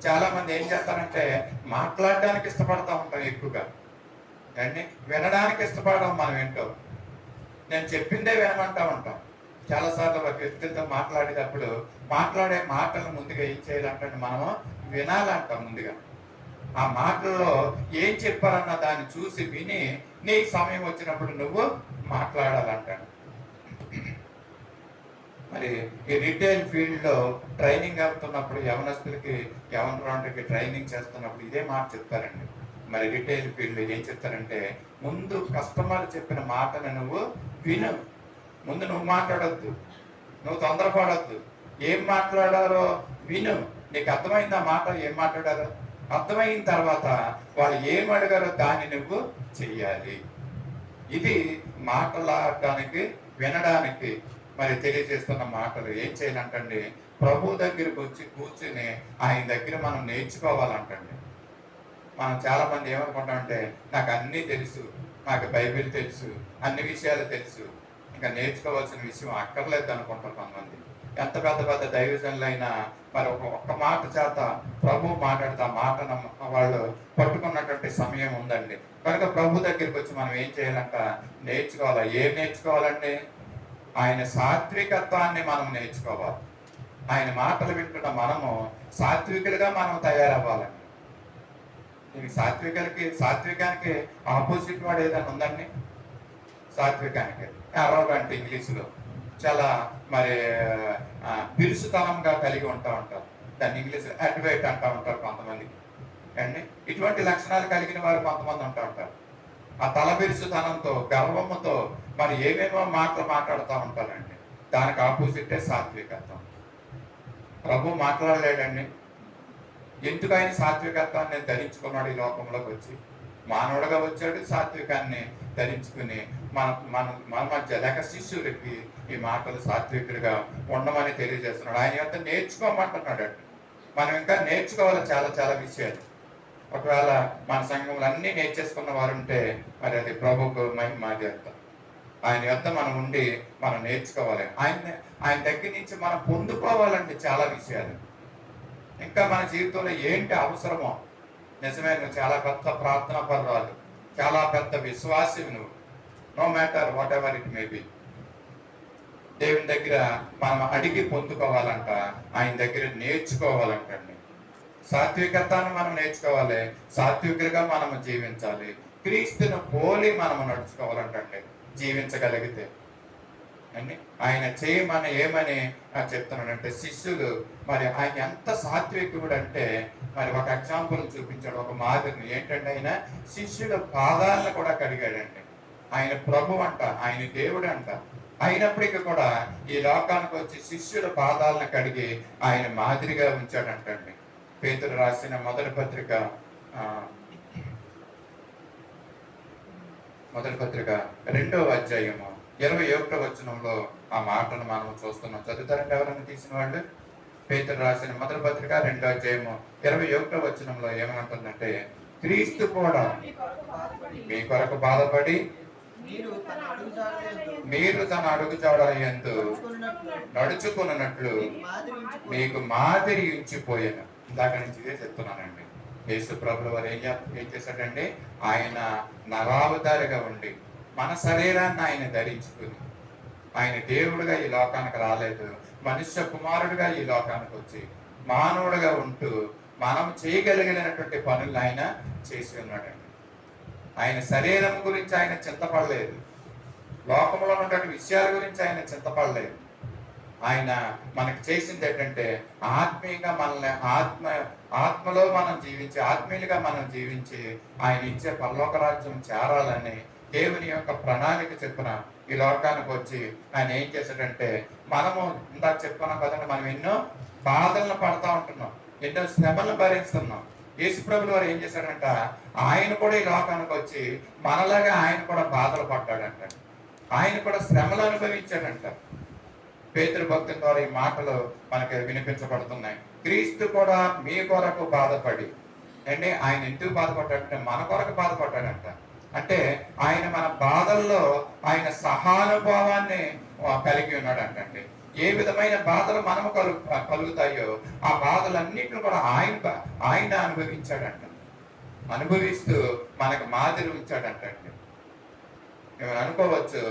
చాలా మంది ఏం చేస్తారంటే మాట్లాడడానికి ఇష్టపడతా ఉంటాం ఎక్కువగా అండి, వినడానికి ఇష్టపడడం. మనం ఏంటో నేను చెప్పిందే వినమంటా ఉంటాం. చాలాసార్లు ఒక వ్యక్తితో మాట్లాడేటప్పుడు మాట్లాడే మాటలు ముందుగా ఏం చేయాలంటే మనము వినాలంటాం. ముందుగా ఆ మాటల్లో ఏం చెప్పారన్న దాన్ని చూసి విని నీ సమయం వచ్చినప్పుడు నువ్వు మాట్లాడాలంటాను. మరి ఈ రిటైల్ ఫీల్డ్లో ట్రైనింగ్ అవుతున్నప్పుడు యవనరాండ్కి ట్రైనింగ్ చేస్తున్నప్పుడు ఇదే మాట చెప్తారండి. మరి రిటైల్ ఫీల్డ్ ఏం చెప్తారంటే ముందు కస్టమర్ చెప్పిన మాటను నువ్వు విను, ముందు నువ్వు మాట్లాడొద్దు, నువ్వు తొందరపడొద్దు. ఏం మాట్లాడారో విను, నీకు అర్థమైంది ఆ మాట ఏం మాట్లాడారో. అర్థమైన తర్వాత వాళ్ళు ఏం అడిగారో దాన్ని నువ్వు చెయ్యాలి. ఇది మాట్లాడడానికి వినడానికి మరి తెలియజేస్తున్న మాటలు. ఏం చేయాలంటండి, ప్రభు దగ్గరికి వచ్చి కూర్చుని ఆయన దగ్గర మనం నేర్చుకోవాలంటండి. మనం చాలా మంది ఏమనుకుంటామంటే నాకు అన్నీ తెలుసు, నాకు బైబిల్ తెలుసు, అన్ని విషయాలు తెలుసు, ఇంకా నేర్చుకోవాల్సిన విషయం అక్కర్లేదు అనుకుంటారు కొంతమంది. ఎంత పెద్ద పెద్ద దైవజనులైనా మరి ఒక్క మాట చేత ప్రభు మాట్లాడితే ఆ మాటను వాళ్ళు పట్టుకున్నటువంటి సమయం ఉందండి. కనుక ప్రభు దగ్గరికి వచ్చి మనం ఏం చేయాలంట, నేర్చుకోవాలి. ఏం నేర్చుకోవాలండి, ఆయన సాత్వికత్వాన్ని మనం నేర్చుకోవాలి. ఆయన మాటలు వింటున్న మనము సాత్వికులుగా మనం తయారవ్వాలండి. దీనికి సాత్వికానికి ఆపోజిట్ వాడు ఏదైనా ఉందండి. సాత్వికానికి అరోగంట్, ఇంగ్లీష్లో చాలా మరి బిరుసుతనంగా కలిగి ఉంటారు. దాన్ని ఇంగ్లీష్లో అడ్వైట్ అంటూ ఉంటారు కొంతమందికి అండి. ఇటువంటి లక్షణాలు కలిగిన వారు కొంతమంది ఉంటారు. ఆ తలబిరుసుతనంతో, గర్వముతో మరి ఏమేమో మాట్లాడుతూ ఉంటారండి. దానికి ఆపోజిటే సాత్వికత్వం. ప్రభు మాట్లాడలేడండి. ఎందుకు ఆయన సాత్వికత్వాన్ని ధరించుకున్నాడు? ఈ లోకంలోకి వచ్చి మానవుడుగా వచ్చాడు, సాత్వికాన్ని ధరించుకుని మన మధ్య లేక శిష్యులకి ఈ మాటలు సాత్వికుడిగా ఉండమని తెలియజేస్తున్నాడు. ఆయన యొక్క నేర్చుకోమంటున్నాడు అండి. మనం ఇంకా నేర్చుకోవాలి చాలా చాలా విషయాలు. ఒకవేళ మన సంఘంలో అన్నీ నేర్చేసుకున్న వారు ఉంటే మరి అది ప్రభుకు మహిమాధ్యత. ఆయన యొక్క మనం ఉండి మనం నేర్చుకోవాలి. ఆయన దగ్గర నుంచి మనం పొందుకోవాలండి చాలా విషయాలు. ఇంకా మన జీవితంలో ఏంటి అవసరమో, నిజమే, నువ్వు చాలా పెద్ద ప్రార్థనా పరురాలు, చాలా పెద్ద విశ్వాసి నువ్వు, no matter whatever it may be, దేవుని దగ్గర మనం అడిగి పొందుకోవాలంట, ఆయన దగ్గర నేర్చుకోవాలంటండి. సాత్వికత్వాన్ని మనం నేర్చుకోవాలి, సాత్వికులుగా మనం జీవించాలి, క్రీస్తును పోలి మనం నడుచుకోవాలంటండి జీవించగలిగితే అని. ఆయన చేయమని ఏమని చెప్తున్నాడంటే శిష్యులు మరి ఆయన ఎంత సాత్వికుడు అంటే మరి ఒక ఎగ్జాంపుల్ చూపించాడు, ఒక మాదిరిని. ఏంటంటే ఆయన శిష్యుల పాదాలను కూడా కడిగాడండి. ఆయన ప్రభు అంట, ఆయన దేవుడు అంట. అయినప్పటికీ కూడా ఈ లోకానికి వచ్చి శిష్యుల పాదాలను కడిగి ఆయన మాదిరిగా ఉంచాడంటండి. పేతురు రాసిన మొదటి పత్రిక 2వ అధ్యాయము 21వ వచనంలో ఆ మాటను మనం చూస్తున్నాం. చదువుతారంటే ఎవరైనా తీసిన వాళ్ళు? పేతురు రాసిన మొదటి పత్రిక 2వ అధ్యాయము 21వ వచనంలో ఏమంటుందంటే, క్రీస్తు కూడా మీ కొరకు బాధపడి మీరు తన అడుగుజాడల యందు నడుచుకున్నట్లు మీకు మాదిరి ఉంచిపోయాను. ఇందాక నుంచి ఇదే చెప్తున్నానండి. యేసు ప్రభుల వారు ఏం చేశాడండి? ఆయన నరావతారిగా ఉండి మన శరీరాన్ని ఆయన ధరించుకుని, ఆయన దేవుడుగా ఈ లోకానికి రాలేదు, మనుష్య కుమారుడుగా ఈ లోకానికి వచ్చి మానవుడుగా ఉంటూ మనం చేయగలిగినటువంటి పనులు ఆయన చేసి ఉన్నాడండి. ఆయన శరీరం గురించి ఆయన చింతపడలేదు, లోకంలో ఉన్నటువంటి విషయాల గురించి ఆయన చింతపడలేదు. ఆయన మనకు చేసింది ఏంటంటే ఆత్మీయంగా మనల్ని ఆత్మలో మనం జీవించి, ఆత్మీయులుగా మనం జీవించి ఆయన ఇచ్చే పరలోక రాజ్యం చేరాలని దేవుని యొక్క ప్రణాళిక చెప్పున ఈ లోకానికి వచ్చి ఆయన ఏం చేశాడంటే, మనము ఇందాక చెప్పుకున్నాం కదండి, మనం ఎన్నో బాధలను పడతా ఉంటున్నాం, ఎన్నో శ్రమలను భరిస్తున్నాం. యేసుప్రభుల వారు ఏం చేశాడంట, ఆయన కూడా ఈ లోకానికి వచ్చి మనలాగా ఆయన కూడా బాధలు పడ్డాడంట, ఆయన కూడా శ్రమలు అనుభవించాడంట. పేతురు భక్తుల ద్వారా ఈ మాటలు మనకి వినిపించబడుతున్నాయి. క్రీస్తు కూడా మీ కొరకు బాధపడి అంటే ఆయన ఎందుకు బాధపడ్డాడంటే మన కొరకు బాధపడ్డాడంట. అంటే ఆయన మన బాధల్లో ఆయన సహానుభావాన్ని కలిగి ఉన్నాడంటే, ఏ విధమైన బాధలు మనము కలుగుతాయో ఆ బాధలన్నింటిని కూడా ఆయన అనుభవించాడంట. అనుభవిస్తూ మనకు మాదిరి ఉంచాడంటండి. మేము అనుకోవచ్చు,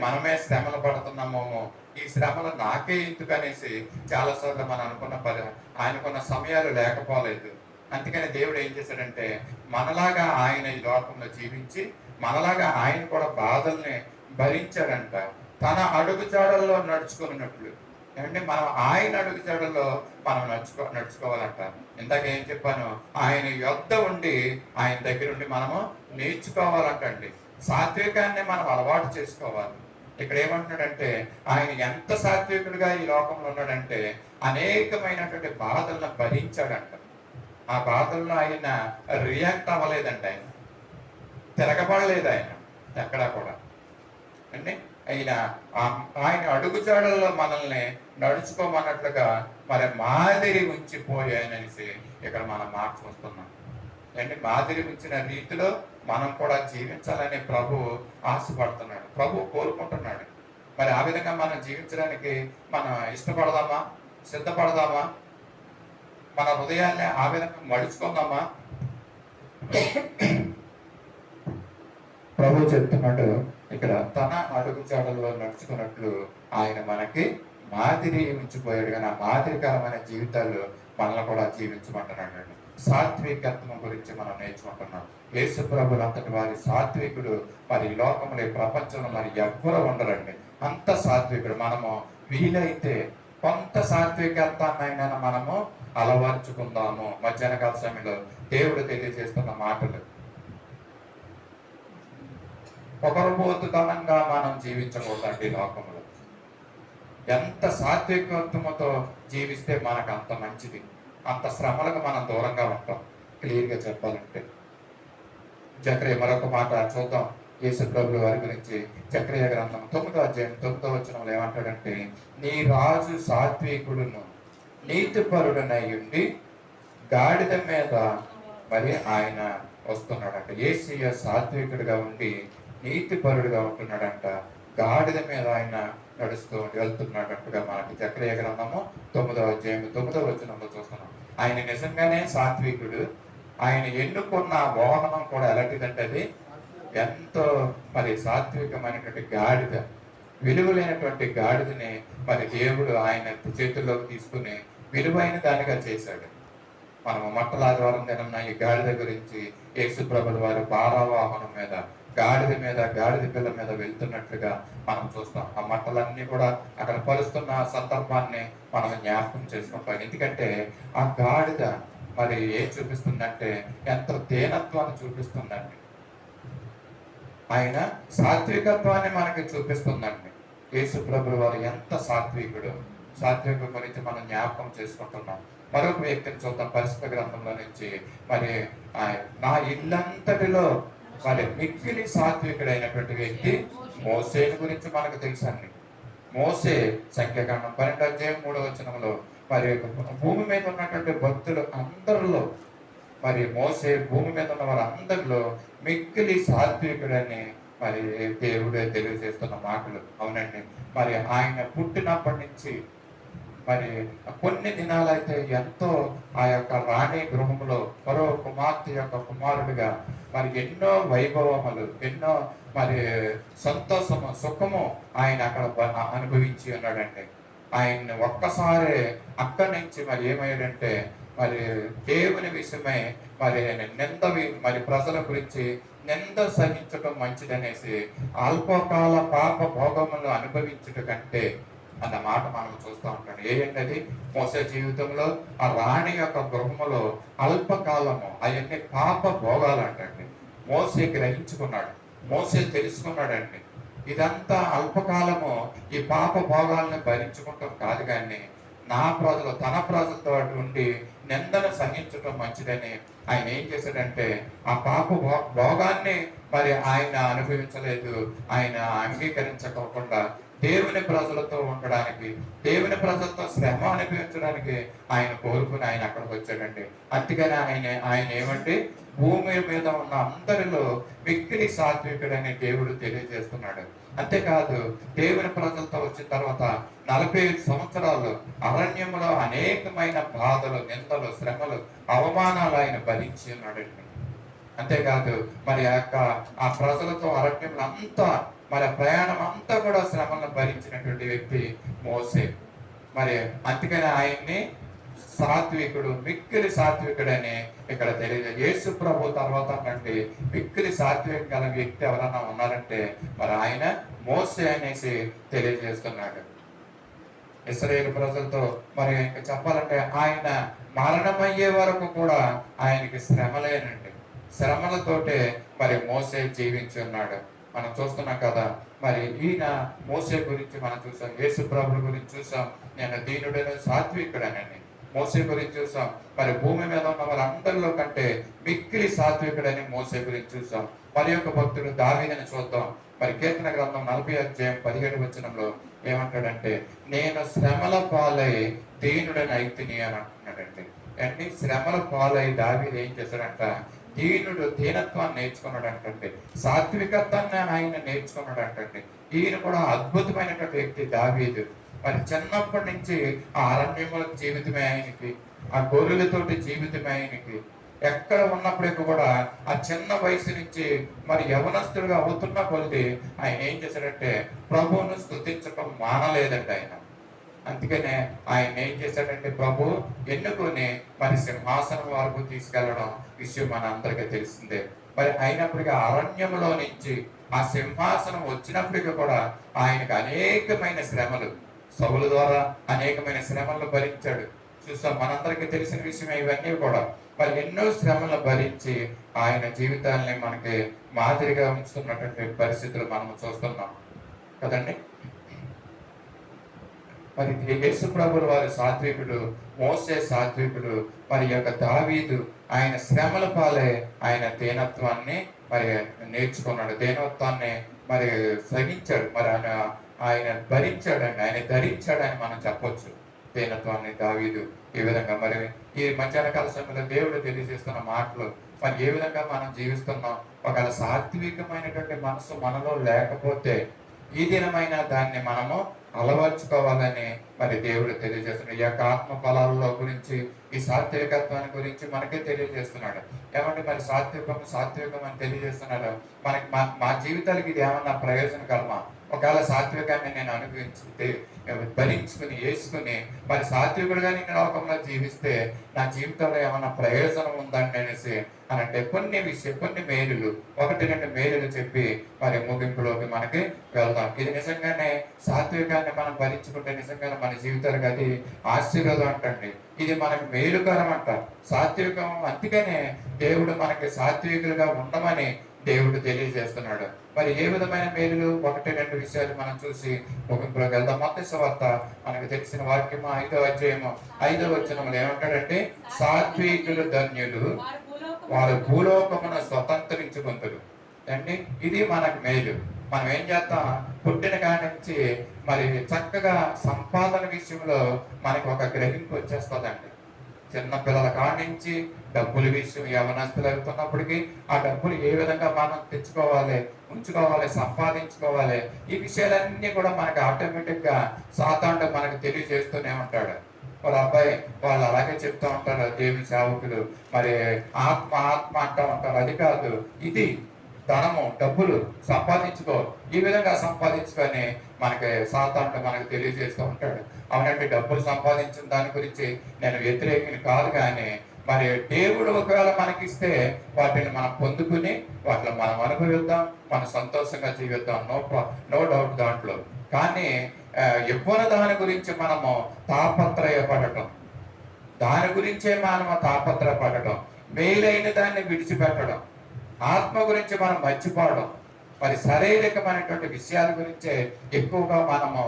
మనమే శ్రమలు పడుతున్నామేమో, ఈ శ్రమలు నాకే ఎందుకు అనేసి చాలాసార్లు మనం ఆయనకున్న సమయాలు లేకపోలేదు. అందుకని దేవుడు ఏం చేశాడంటే, మనలాగా ఆయన ఈ లోకంలో జీవించి మనలాగా ఆయన కూడా బాధల్ని భరించాడంట. తన అడుగుజాడల్లో నడుచుకున్నట్లు ఏమంటే, మనం ఆయన అడుగుజాడల్లో మనం నడుచుకోవాలంట. ఇందాక ఏం చెప్పాను, ఆయన యొద్ద ఉండి ఆయన దగ్గర ఉండి మనము నేర్చుకోవాలంటండి. సాత్వికాన్ని మనం అలవాటు చేసుకోవాలి. ఇక్కడ ఏమంటున్నాడంటే, ఆయన ఎంత సాత్వికుడిగా ఈ లోకంలో ఉన్నాడంటే అనేకమైనటువంటి బాధలను భరించాడంట. ఆ బాధల్లో ఆయన రియాక్ట్ అవ్వలేదండి, ఆయన తిరగబడలేదు, ఆయన ఎక్కడా కూడా అంటే ఆయన అడుగుజాడల్లో మనల్ని నడుచుకోమన్నట్లుగా మరి మాదిరి ఉంచిపోయాననేసి ఇక్కడ మనం మాట చూస్తున్నాం. అంటే మాదిరి ఉంచిన రీతిలో మనం కూడా జీవించాలని ప్రభు ఆశపడుతున్నాడు, ప్రభు కోరుకుంటున్నాడు. మరి ఆ విధంగా మనం జీవించడానికి మనం ఇష్టపడదామా, సిద్ధపడదామా, మన హృదయాన్ని ఆ విధంగా మడుచుకుందామా? ప్రభు చెప్తున్నాడు ఇక్కడ, తన అడుగుజాడల్లో నడుచుకున్నట్లు ఆయన మనకి మాదిరి ఉంచిపోయాడు. కానీ ఆ మాదిరికరమైన జీవితాల్లో మనల్ని కూడా జీవించమంటున్నాడు. సాత్వికత్వం గురించి మనం నేర్చుకుంటున్నాం. యేసు ప్రభులు అంతటి వారి సాత్వికుడు మరి ఈ లోకంలో, ఈ ప్రపంచంలో మరి ఎవ్వరూ ఉండరండి, అంత సాత్వికుడు. మనము వీలైతే కొంత సాత్వికత్వాన్నైనా మనము అలవర్చుకుందాము. మధ్యాహ్న కాల సమయంలో దేవుడు తెలియజేస్తున్న మాటలు, ఒకరుబోతుతనంగా మనం జీవించకూడదండి. లోకంలో ఎంత సాత్వికత్వంతో జీవిస్తే మనకు అంత మంచిది, అంత శ్రమలకు మనం దూరంగా ఉంటాం. క్లియర్గా చెప్పాలంటే జకరియా మరొక మాట చూద్దాం యేసు ప్రభుల వారి గురించి. జకరియా గ్రంథం 9వ అధ్యాయం 9వ వచనంలో ఏమంటాడంటే, నీ రాజు సాత్వికుడును నీతిపరుడునై ఉండి గాడిద మీద మరి ఆయన వస్తున్నాడంట. యేసయ్య సాత్వికుడిగా ఉండి నీతిపరుడుగా ఉంటున్నాడంట, గాడిద మీద ఆయన నడుస్తూ వెళ్తున్నాడంటగా మనకి జకరియా గ్రంథము 9వ అధ్యాయం 9వ వచనంలో చూస్తున్నాం. ఆయన నిజంగానే సాత్వికుడు. ఆయన ఎన్నుకున్న వాహనం కూడా ఎలాంటిదంటే అది ఎంతో మరి సాత్వికమైనటువంటి గాడిద, విలువలైనటువంటి గాడిదని మరి దేవుడు ఆయన చేతుల్లోకి తీసుకుని విలువైన దానిగా చేశాడు. మనము మట్టల ఆదివారం దినం ఈ గాడిద గురించి యేసు ప్రభుల వారు భారవాహనం మీద గాడిద పిల్ల మీద వెళ్తున్నట్లుగా మనం చూస్తాం. ఆ మట్టలన్నీ కూడా అక్కడ పరుస్తున్న సందర్భాన్ని మనం జ్ఞాపకం చేసుకుంటాం. ఎందుకంటే ఆ గాడిద మరి ఏం చూపిస్తుందంటే ఎంతో దీనత్వాన్ని చూపిస్తుందండి. ఆయన సాత్వికత్వాన్ని మనకి చూపిస్తుందండి. యేసు ప్రభుల వారు ఎంత సాత్వికుడు, సాత్విక గురించి మనం జ్ఞాపకం చేసుకుంటున్నాం. మరొక వ్యక్తిని చూద్దాం పరిశుద్ధ గ్రంథంలో నుంచి. మరి నా ఇల్లంతటిలో మరి మిక్కిలి సాత్వికుడైనటువంటి వ్యక్తి మోసేని గురించి మనకు తెలుసండి. మోసే సంఖ్యాకాండం 12వ అధ్యాయం 3వ వచనంలో మరి భూమి మీద ఉన్నటువంటి భక్తులు అందరిలో మరి మోసే భూమి మీద ఉన్న వారు అందరిలో మిక్కిలి సాత్వికుడని మరి దేవుడే తెలియజేస్తున్న మాటలు. అవునండి, మరి ఆయన పుట్టినప్పటి నుంచి మరి కొన్ని దినాలైతే ఎంతో ఆ యొక్క రాణి గృహంలో మరో కుమార్తె యొక్క కుమారుడిగా మరి ఎన్నో వైభవములు, ఎన్నో మరి సంతోషము, సుఖము ఆయన అక్కడ అనుభవించి ఉన్నాడండి. ఆయన్ని ఒక్కసారి అక్కడి నుంచి మరి ఏమయ్యాడంటే మరి దేవుని విషయమై మరి మరి ప్రజల గురించి నింద సహించటం మంచిదనేసి అల్పకాల పాప భోగములు అనుభవించుట కంటే అన్న మాట మనం చూస్తూ ఉంటాం. ఏంటది? మోసే జీవితంలో ఆ రాణి యొక్క గృహములో అల్పకాలము అవన్నీ పాప భోగాలు అంటండి. మోసే గ్రహించుకున్నాడు, మోసే తెలుసుకున్నాడండి. ఇదంతా అల్పకాలము, ఈ పాప భోగాలను భరించుకుంటాం కాదు, కానీ నా ప్రజలు తన ప్రజలతో ఉండి నిందను సహించటం మంచిదని ఆయన ఏం చేశాడంటే ఆ పాప భోగాన్ని మరి ఆయన అనుభవించలేదు. ఆయన అంగీకరించకుండా దేవుని ప్రజలతో ఉండడానికి, దేవుని ప్రజలతో శ్రమ అనుభవించడానికి ఆయన కోరుకుని ఆయన అక్కడికి వచ్చాడండి. అందుకని ఆయన ఏమంటే భూమి మీద ఉన్న అందరిలో మిక్కిలి సాత్వికుడని దేవుడు తెలియజేస్తున్నాడు. అంతేకాదు, దేవుని ప్రజలతో వచ్చిన తర్వాత 45 సంవత్సరాలు అరణ్యంలో అనేకమైన బాధలు, నిందలు, శ్రమలు, అవమానాలు ఆయన భరించి ఉన్నాడండి. అంతేకాదు, మరి ఆ ప్రజలతో అరణ్యంలో అంతా మరి ప్రయాణం అంతా కూడా శ్రమలను భరించినటువంటి వ్యక్తి మోసే. మరి అందుకని ఆయన్ని సాత్వికుడు, మిక్కిలి సాత్వికుడని ఇక్కడ తెలియజేది. యేసు ప్రభు తర్వాత కంటే మిక్కిలి సాత్వికం గల వ్యక్తి ఎవరన్నా ఉన్నారంటే మరి ఆయన మోసే అనేసి తెలియజేస్తున్నాడు. ఇశ్రాయేలు ప్రజలతో మరి ఇంకా చెప్పాలంటే ఆయన మరణమయ్యే వరకు కూడా ఆయనకి శ్రమలేనండి. శ్రమలతోటే మరి మోసే జీవించి ఉన్నాడు. మనం చూస్తున్నాం కదా. మరి ఈయన మోసే గురించి మనం చూసాం, యేసు ప్రభువు గురించి చూసాం, నేను దీనుడైన సాత్వికుడనని. మోసే గురించి చూసాం, మరి భూమి మీద ఉన్న వారందరిలో కంటే మిక్కిలి సాత్వికుడని మోసే గురించి చూసాం. మరి యొక్క భక్తుడు దావీదుని చూద్దాం. మరి కీర్తన గ్రంథం 40:17 ఏమంటాడంటే, నేను శ్రమల పాలై దీనుడని అయితిని అని అంటున్నాడండి. అంటే శ్రమల పాలై దావీదు ఏం చేశాడంట? దీనత్వాన్ని నేర్చుకున్నాడు అంటండి, సాత్వికత్వాన్ని ఆయన నేర్చుకున్నాడు అంటండి. ఈయన కూడా అద్భుతమైనటువంటి వ్యక్తి దావీదు. మరి చిన్నప్పటి నుంచి ఆ అరణ్యముల జీవితమే ఆయనకి, ఆ గొర్రెలతోటి జీవితమే ఆయనకి. ఎక్కడ ఉన్నప్పటికీ కూడా ఆ చిన్న వయసు నుంచి మరి యవనస్తుడిగా అవుతున్న కొద్ది ఆయన ఏం చేశాడంటే ప్రభువును స్తుతించటం మానలేదండి ఆయన. అందుకనే ఆయన ఏం చేశాడంటే ప్రభు ఎన్నుకొని మరి సింహాసనం వరకు తీసుకెళ్లడం విషయం మన అందరికీ తెలిసిందే. మరి అయినప్పటికీ అరణ్యంలో నుంచి ఆ సింహాసనం వచ్చినప్పటికీ కూడా ఆయనకు అనేకమైన శ్రమలు, సౌలు ద్వారా అనేకమైన శ్రమలను భరించాడు. చూసాం, మనందరికీ తెలిసిన విషయం ఇవన్నీ కూడా. మరి ఎన్నో శ్రమలను భరించి ఆయన జీవితాన్ని మనకి మాదిరిగా ఉంచుతున్నటువంటి పరిస్థితులు మనం చూస్తున్నాం కదండి. మరి యేసు ప్రభువు వారి సాత్వికుడు, మోసే సాత్వికుడు. మరి యొక్క దావీదు ఆయన శ్రమల పాలే ఆయన దీనత్వాన్ని మరి నేర్చుకున్నాడు, దీనత్వాన్ని మరి సహించాడు. మరి ఆయన భరించాడండి, ఆయన ధరించాడని మనం చెప్పొచ్చు దీనత్వాన్ని దావీదు. ఈ విధంగా మరి ఈ మధ్యాహ్న కాల సమయంలో దేవుడు తెలియజేస్తున్న మాటలు మరి ఏ విధంగా మనం జీవిస్తున్నాం. ఒకవేళ సాత్వికమైనటువంటి మనసు మనలో లేకపోతే ఈ దినమైన దాన్ని మనము అలవర్చుకోవాలని మరి దేవుడు తెలియజేస్తున్నాడు. ఈ యొక్క ఆత్మ ఫలాల గురించి, ఈ సాత్వికత్వాన్ని గురించి మనకే తెలియజేస్తున్నాడు. ఏమంటే మరి సాత్వికం అని తెలియజేస్తున్నాడు. మనకి మా జీవితాలకి ఇది ఏమన్నా ప్రయోజనకరమా? ఒకవేళ సాత్వికాన్ని నేను అనుభవించి భరించుకుని వేసుకుని మరి సాత్వికుడుగా నేను లోకంలో జీవిస్తే నా జీవితంలో ఏమన్నా ప్రయోజనం ఉందని అనేసి అనంటే కొన్ని మేలులు, 1-2 మేలులు చెప్పి మరి ముగింపులోకి మనకి వెళ్దాం. ఇది నిజంగానే సాత్వికాన్ని మనం భరించుకుంటే నిజంగానే మన జీవితాలకు అది ఆశీర్వాదం అంటండి. ఇది మనకి మేలుకరం అంట సాత్వికం. అందుకనే దేవుడు మనకి సాత్వికులుగా ఉండమని దేవుడు తెలియజేస్తున్నాడు. మరి ఏ విధమైన మేలులు? 1-2 విషయాలు మనం చూసి ముగింపులోకి వెళ్దాం. మత్తయి సువార్త మనకు తెలిసిన వాక్యము 5:5 ఏమంటాడంటే, సాత్వికులు ధన్యులు, వారు భూలోకమున స్వతంత్రించుకుంటారు అండి. ఇది మనకు మేలు. మనం ఏం చేస్తాం? పుట్టిన కాడి నుంచి మరి చక్కగా సంపాదన విషయంలో మనకి ఒక గ్రహింపు వచ్చేస్తుందండి. చిన్న పిల్లల కానించి డబ్బుల విషయం యవనస్తులు అవుతున్నప్పటికీ ఆ డబ్బులు ఏ విధంగా మనం తెచ్చుకోవాలి, ఉంచుకోవాలి, సంపాదించుకోవాలి, ఈ విషయాలన్నీ కూడా మనకి ఆటోమేటిక్గా సాతానుడు మనకు తెలియజేస్తూనే ఉంటాడు. వాళ్ళ అబ్బాయి వాళ్ళు అలాగే చెప్తూ ఉంటారు, దేవుని సేవకులు మరి ఆత్మ ఆత్మ అంటూ ఉంటారు. అది కాదు, ఇది ధనము, డబ్బులు సంపాదించుకో, ఈ విధంగా సంపాదించుకొని మనకి సాతానుడు మనకు తెలియజేస్తూ ఉంటాడు. అవునండి, డబ్బులు సంపాదించిన దాని గురించి నేను వ్యతిరేకిని కాదు, కానీ మరి దేవుడు ఒకవేళ మనకిస్తే వాటిని మనం పొందుకుని వాటిని మనం అనుభవిద్దాం, మనం సంతోషంగా జీవిద్దాం, నో డౌట్ దాంట్లో. కానీ ఇవ్వని దాని గురించి మనము తాపత్రయపడటం, దాని గురించే మనము తాపత్రయపడటం, మేలైన దాన్ని విడిచిపెట్టడం, ఆత్మ గురించి మనం మర్చిపోవడం, మరి శారీరకమైనటువంటి విషయాల గురించే ఎక్కువగా మనము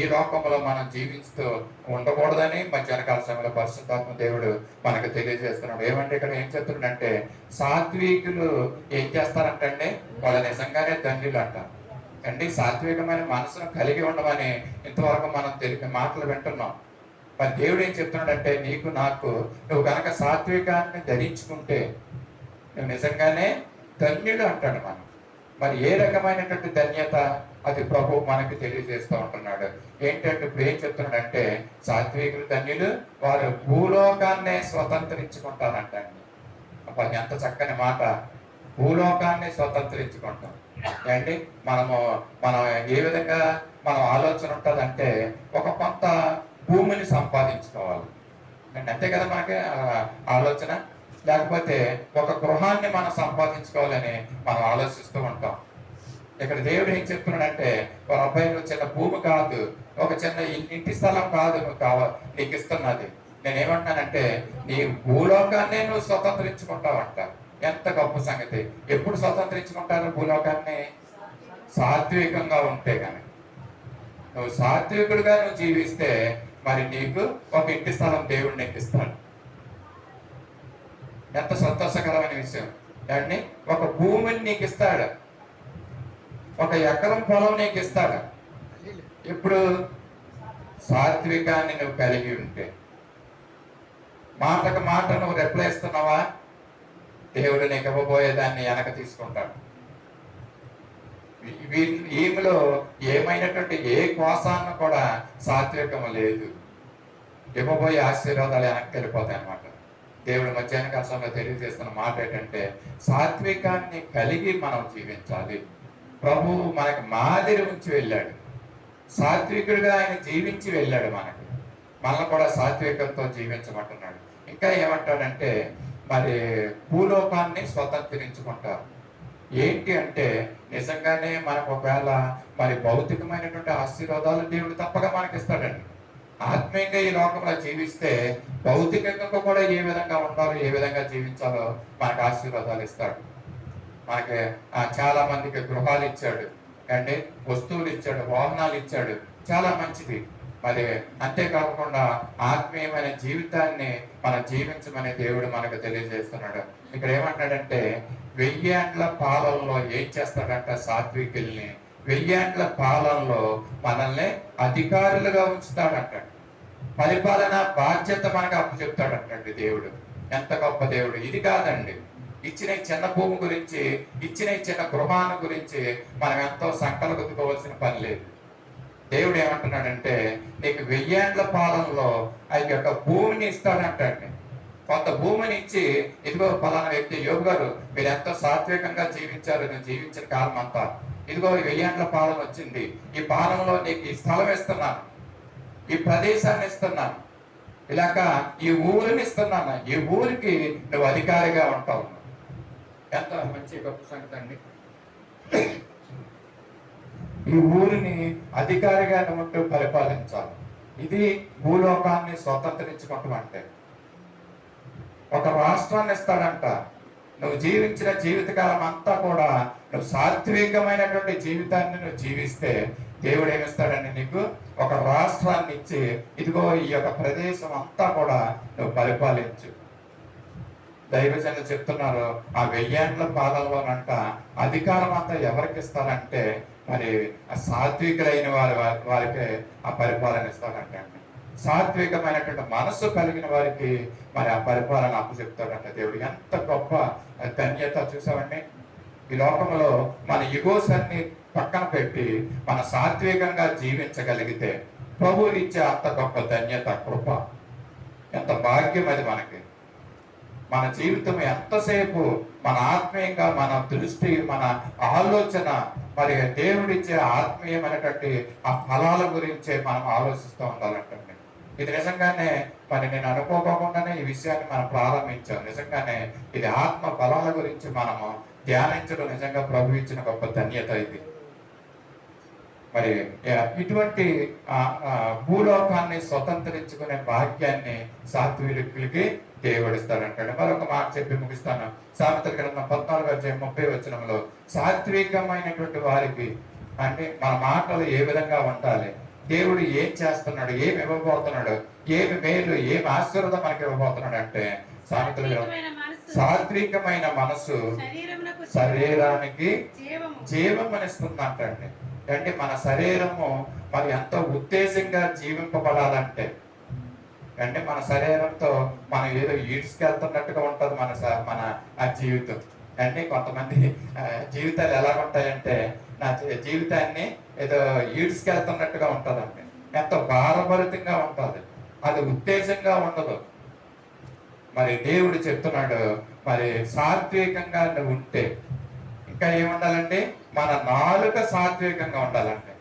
ఈ లోకంలో మనం జీవిస్తూ ఉండకూడదని మధ్యాహ్నకాల సమయంలో పరిశుద్ధాత్మ దేవుడు మనకు తెలియజేస్తున్నాడు. ఏమంటే ఇక్కడ ఏం చెప్తున్నాడంటే, సాత్వికులు ఏం చేస్తారంటే వాళ్ళు నిజంగానే ధన్యులు అంటారు అండి. సాత్వికమైన మనసును కలిగి ఉండమని ఇంతవరకు మనం తెలిపి మాటలు వింటున్నాం. మరి దేవుడు ఏం చెప్తున్నాడంటే, నీకు నాకు నువ్వు కనుక సాత్వికాన్ని ధరించుకుంటే నువ్వు నిజంగానే ధన్యుడు అంటాడు మనం. మరి ఏ రకమైనటువంటి ధన్యత అది ప్రభు మనకి తెలియజేస్తూ ఉంటున్నాడు. ఏంటంటే ఇప్పుడు ఏం చెప్తున్నాడంటే, సాత్వికులు ధన్యులు, వారు భూలోకాన్నే స్వతంత్రించుకుంటారంటండి. అబ్బా, ఎంత చక్కని మాట! భూలోకాన్ని స్వతంత్రించుకుంటాం ఏంటి. మనం ఏ విధంగా మనం ఆలోచన ఉంటుందంటే, ఒక కొంత భూమిని సంపాదించుకోవాలి అంతే కదా మనకి ఆలోచన. లేకపోతే ఒక గృహాన్ని మనం సంపాదించుకోవాలని మనం ఆలోచిస్తూ ఉంటాం. ఇక్కడ దేవుడు ఏం చెప్తున్నాడంటే, ఒక అబ్బాయి నువ్వు చిన్న భూమి కాదు, ఒక చిన్న ఇంటి స్థలం కాదు నీకు ఇస్తున్నది. నేనేమంటానంటే, నీ భూలోకాన్నే నువ్వు స్వతంత్రించుకుంటావంట. ఎంత గొప్ప సంగతి! ఎప్పుడు స్వతంత్రించుకుంటారు భూలోకాన్ని? సాత్వికంగా ఉంటే కానీ. నువ్వు సాత్వికుడిగా నువ్వు జీవిస్తే మరి నీకు ఒక ఇంటి స్థలం దేవుడు నీకు ఇస్తాడు. ఎంత సంతోషకరమైన విషయం అండి. ఒక భూమిని నీకు ఇస్తాడు, ఒక ఎకరం పొలం నీకు ఇస్తాడు. ఇప్పుడు సాత్వికాన్ని నువ్వు కలిగి ఉంటే, మాటకు మాట నువ్వు రిప్లై ఇస్తున్నావా, దేవుడు నీకు ఇవ్వబోయేదాన్ని వెనక తీసుకుంటాడు. ఈమెలో ఏమైనటువంటి ఏ కోసాన్ని కూడా సాత్వికం లేదు. ఇవ్వబోయే ఆశీర్వాదాలు వెనక్కి వెళ్ళిపోతాయి అన్నమాట. దేవుడు మధ్యాహ్న కాలంలో తెలియజేస్తున్న మాట ఏంటంటే, సాత్వికాన్ని కలిగి మనం జీవించాలి. ప్రభువు మనకు మాదిరి ఉంచి వెళ్ళాడు, సాత్వికుడిగా ఆయన జీవించి వెళ్ళాడు. మనల్ని కూడా సాత్వికంతో జీవించమంటున్నాడు. ఇంకా ఏమంటాడంటే, మరి భూలోకాన్ని స్వతంత్రించుకుంటారు. ఏంటి అంటే, నిజంగానే మనకు ఒకవేళ మరి భౌతికమైనటువంటి ఆశీర్వాదాలు దేవుడు తప్పగా మనకిస్తాడండి. ఆత్మీయంగా ఈ లోకంలో జీవిస్తే భౌతికంగా కూడా ఏ విధంగా ఉండాలో, ఏ విధంగా జీవించాలో మనకు ఆశీర్వాదాలు ఇస్తాడు. మనకి చాలా మందికి గృహాలు ఇచ్చాడు అండి, వస్తువులు ఇచ్చాడు, వాహనాలు ఇచ్చాడు, చాలా మంచిది. మరి అంతేకాకుండా ఆత్మీయమైన జీవితాన్ని మనం జీవించమని దేవుడు మనకు తెలియజేస్తున్నాడు. ఇక్కడ ఏమంటాడంటే, 1000 ఏండ్ల పాలనలో ఏం చేస్తాడంట సాత్వికుల్ని, 1000 ఏండ్ల పాలనలో మనల్ని అధికారులుగా ఉంచుతాడంటాడు. పరిపాలన బాధ్యత మనకు అప్పు చెప్తాడంటండి దేవుడు. ఎంత గొప్ప దేవుడు! ఇది కాదండి, ఇచ్చిన చిన్న భూమి గురించి, ఇచ్చిన చిన్న గృహాన్ని గురించి మనం ఎంతో సంకల్పించుకోవాల్సిన పని లేదు. దేవుడు ఏమంటున్నాడంటే, నీకు 1000 ఏండ్ల పాలనలో ఆ యొక్క భూమిని ఇస్తాడంటండి. కొంత భూమిని ఇచ్చి, ఇదిగో ఫలానా వ్యక్తి యోగు గారు, మీరు ఎంతో సాత్వికంగా జీవించారు, నేను జీవించిన కాలం అంతా, ఇదిగో 1000 ఏండ్ల పాలన వచ్చింది, ఈ పాలనలో నీకు ఈ స్థలం ఇస్తున్నాను, ఈ ప్రదేశాన్ని ఇస్తున్నాను, ఇలాగ ఈ ఊరిని ఇస్తున్నాను, ఈ ఊరికి నువ్వు అధికారిగా ఉంటావు. ఎంత మంచి గొప్ప సంగతి అండి. ఈ ఊరిని అధికారిగా నువ్వు పరిపాలించాలి. ఇది భూలోకాన్ని స్వతంత్రించుకుంటాం అంటే. ఒక రాష్ట్రాన్ని ఇస్తాడంట. నువ్వు జీవించిన జీవితకాలం అంతా కూడా నువ్వు సాత్వికమైనటువంటి జీవితాన్ని నువ్వు జీవిస్తే దేవుడు ఏమిస్తాడని నీకు ఒక రాష్ట్రాన్ని ఇచ్చి, ఇదిగో ఈ యొక్క ప్రదేశం అంతా కూడా నువ్వు పరిపాలించు. దైవజనులు చెప్తున్నారు, ఆ 1000 ఏండ్ల పాలనలోనంట అధికారం అంతా ఎవరికి ఇస్తారంటే, మరి ఆ సాత్వికులైన వారికి ఆ పరిపాలన ఇస్తారంటే. సాత్వికమైనటువంటి మనస్సు కలిగిన వారికి మరి ఆ పరిపాలన అప్పచెప్తాడంట దేవుడు. ఎంత గొప్ప ధన్యత చూసామండి. ఈ లోకంలో మన ఇగోస్ అన్ని పక్కన పెట్టి మన సాత్వికంగా జీవించగలిగితే ప్రభువు ఇచ్చే అంత గొప్ప ధన్యత, కృప, ఎంత భాగ్యం అది మనకి. మన జీవితం ఎంతసేపు మన ఆత్మీయంగా మన దృష్టి, మన ఆలోచన మరి దేవుడిచ్చే ఆత్మీయమైనటువంటి ఆ ఫలాల గురించే మనం ఆలోచిస్తూ ఉండాలంటండి. ఇది నిజంగానే మరి నేను అనుకోకుండానే ఈ విషయాన్ని మనం ప్రారంభించాం. నిజంగానే ఇది ఆత్మ ఫలాల గురించి మనము ధ్యానించడం నిజంగా ప్రభు ఇచ్చిన గొప్ప ధన్యత ఇది. మరి ఇటువంటి భూలోకాన్ని స్వతంత్రించుకునే భాగ్యాన్ని సాత్వికులకి దేవుడిస్తాడంటాడు. మరొక మాట చెప్పి ముగిస్తాను. సామెతల గ్రంథం 14:30 సాత్వికమైనటువంటి వారికి, అంటే మన మాటలు ఏ విధంగా ఉండాలి, దేవుడు ఏం చేస్తున్నాడు, ఏమి ఇవ్వబోతున్నాడు, ఏమి మేలు, ఏమి ఆశీర్వాదం మనకి ఇవ్వబోతున్నాడు అంటే సామెతల గ్రంథం సాత్వికమైన మనసు శరీరానికి జీవం అనిస్తుంది అంటండి. అంటే మన శరీరము మరి ఎంతో ఉత్తేజంగా జీవింపబడాలంటే, అంటే మన శరీరంతో మనం ఏదో ఈడ్చుకెళ్తున్నట్టుగా ఉంటుంది మన ఆ జీవితం. అంటే కొంతమంది జీవితాలు ఎలా ఉంటాయంటే, నా జీవితాన్ని ఏదో ఈడ్చుకెళ్తున్నట్టుగా ఉంటుందండి. ఎంతో భారభరితంగా ఉంటుంది, అది ఉత్తేజంగా ఉండదు. మరి దేవుడు చెప్తున్నాడు, మరి సాత్వికంగా నువ్వు ఉంటే ఇంకా ఏముండాలండి, మన నాలుక సాత్వికంగా ఉండాలంటే.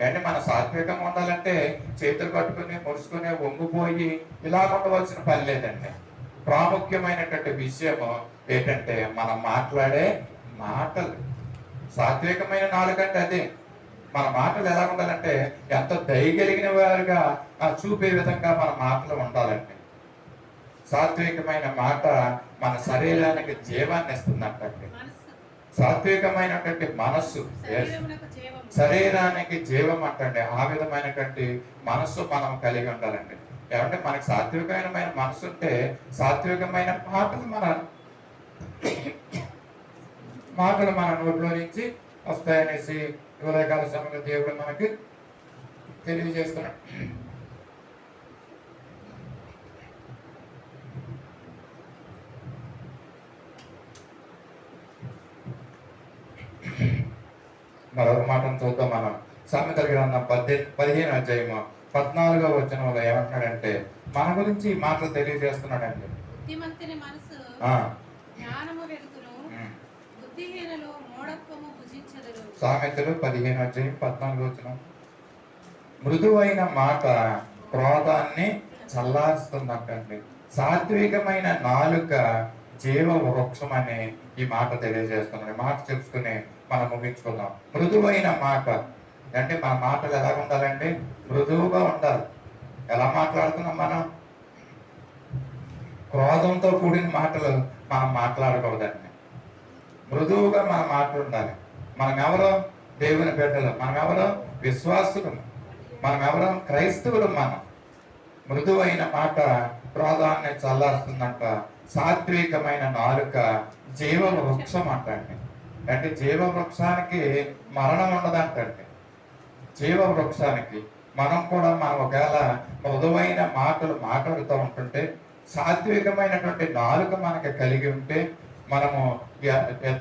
అంటే మన సాత్వికంగా ఉండాలంటే చేతులు కట్టుకుని ముడుచుకుని వంగిపోయి ఇలా ఉండవలసిన పని లేదండి. ప్రాముఖ్యమైనటువంటి విషయము ఏంటంటే మనం మాట్లాడే మాటలు. సాత్వికమైన నాలుక అంటే అదే. మన మాటలు ఎలా ఉండాలంటే ఎంతో దయగలిగిన వారుగా చూపే విధంగా మన మాటలు ఉండాలండి. సాత్వికమైన మాట మన శరీరానికి జీవాన్ని ఇస్తుందంటే. సాత్వికమైనటువంటి మనస్సు శరీరానికి జీవం అంటండి. ఆ విధమైనటువంటి మనస్సు మనం కలిగి ఉండాలండి. ఏమంటే మనకి సాత్వికమైన మనస్సు ఉంటే సాత్వికమైన మాటలు మన నోట్లో నుంచి వస్తాయనేసి ఉదయకాల సమయంలో దేవుడు మనకి తెలియజేస్తున్నాడు. మరొక మాటను చూద్దాం మనం. సామెతల గ్రంథం 15:14 ఏమంటున్నాడంటే మన గురించి ఈ మాటలు తెలియజేస్తున్నాడండి. సామెతలు 15:14 మృదువైన మాట క్రోధాన్ని చల్లారుస్తుందంటండి. సాత్వికమైన నాలుక జీవ వృక్షం అనే ఈ మాట తెలియజేస్తున్నాడు. మాట చెప్పుకుని మనం ముగించుకుందాం. మృదువైన మాట అంటే మన మాటలు ఎలా ఉండాలండి, మృదువుగా ఉండాలి. ఎలా మాట్లాడుతున్నాం మనం, క్రోధంతో కూడిన మాటలు మనం మాట్లాడకూడదండి. మృదువుగా మన మాటలు ఉండాలి. మనం ఎవరో దేవుని బిడ్డలు, మనం ఎవరో విశ్వాసులు, మనం ఎవరో క్రైస్తవులు. మనం మృదువైన మాట క్రోధాన్ని చల్లారుస్తుందంట. సాత్వికమైన నాలుక జీవ వృక్షం అంటండి. అంటే జీవ వృక్షానికి మరణం ఉండదంటండి. జీవ వృక్షానికి మనం కూడా ఒకవేళ మృదువైన మాటలు మాట్లాడుతూ ఉంటుంటే, సాత్వికమైనటువంటి నాలుక మనకి కలిగి ఉంటే మనము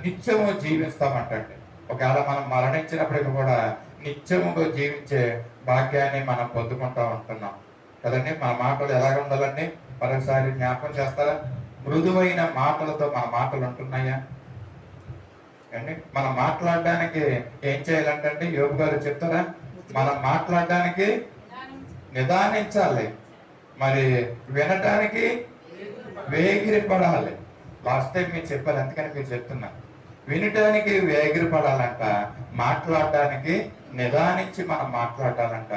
నిత్యము జీవిస్తామంటండి. ఒకవేళ మనం మరణించినప్పటికీ కూడా నిత్యముగా జీవించే భాగ్యాన్ని మనం పొందుకుంటూ ఉంటున్నాం కదండి. మన మాటలు ఎలాగ ఉండాలండి మరొకసారి జ్ఞాపకం చేస్తారా? మృదువైన మాటలతో మన మాటలు ఉంటున్నాయా అండి? మనం మాట్లాడడానికి ఏం చేయాలంటే యోబు గారు చెప్తారా, మనం మాట్లాడడానికి నిదానించాలి, మరి వినటానికి వేగిరి పడాలి. లాస్ట్ టైం మీరు చెప్పారు, అందుకని మీరు చెప్తున్నా. వినటానికి వేగిరి పడాలంట, మాట్లాడడానికి నిదానించి మనం మాట్లాడాలంట.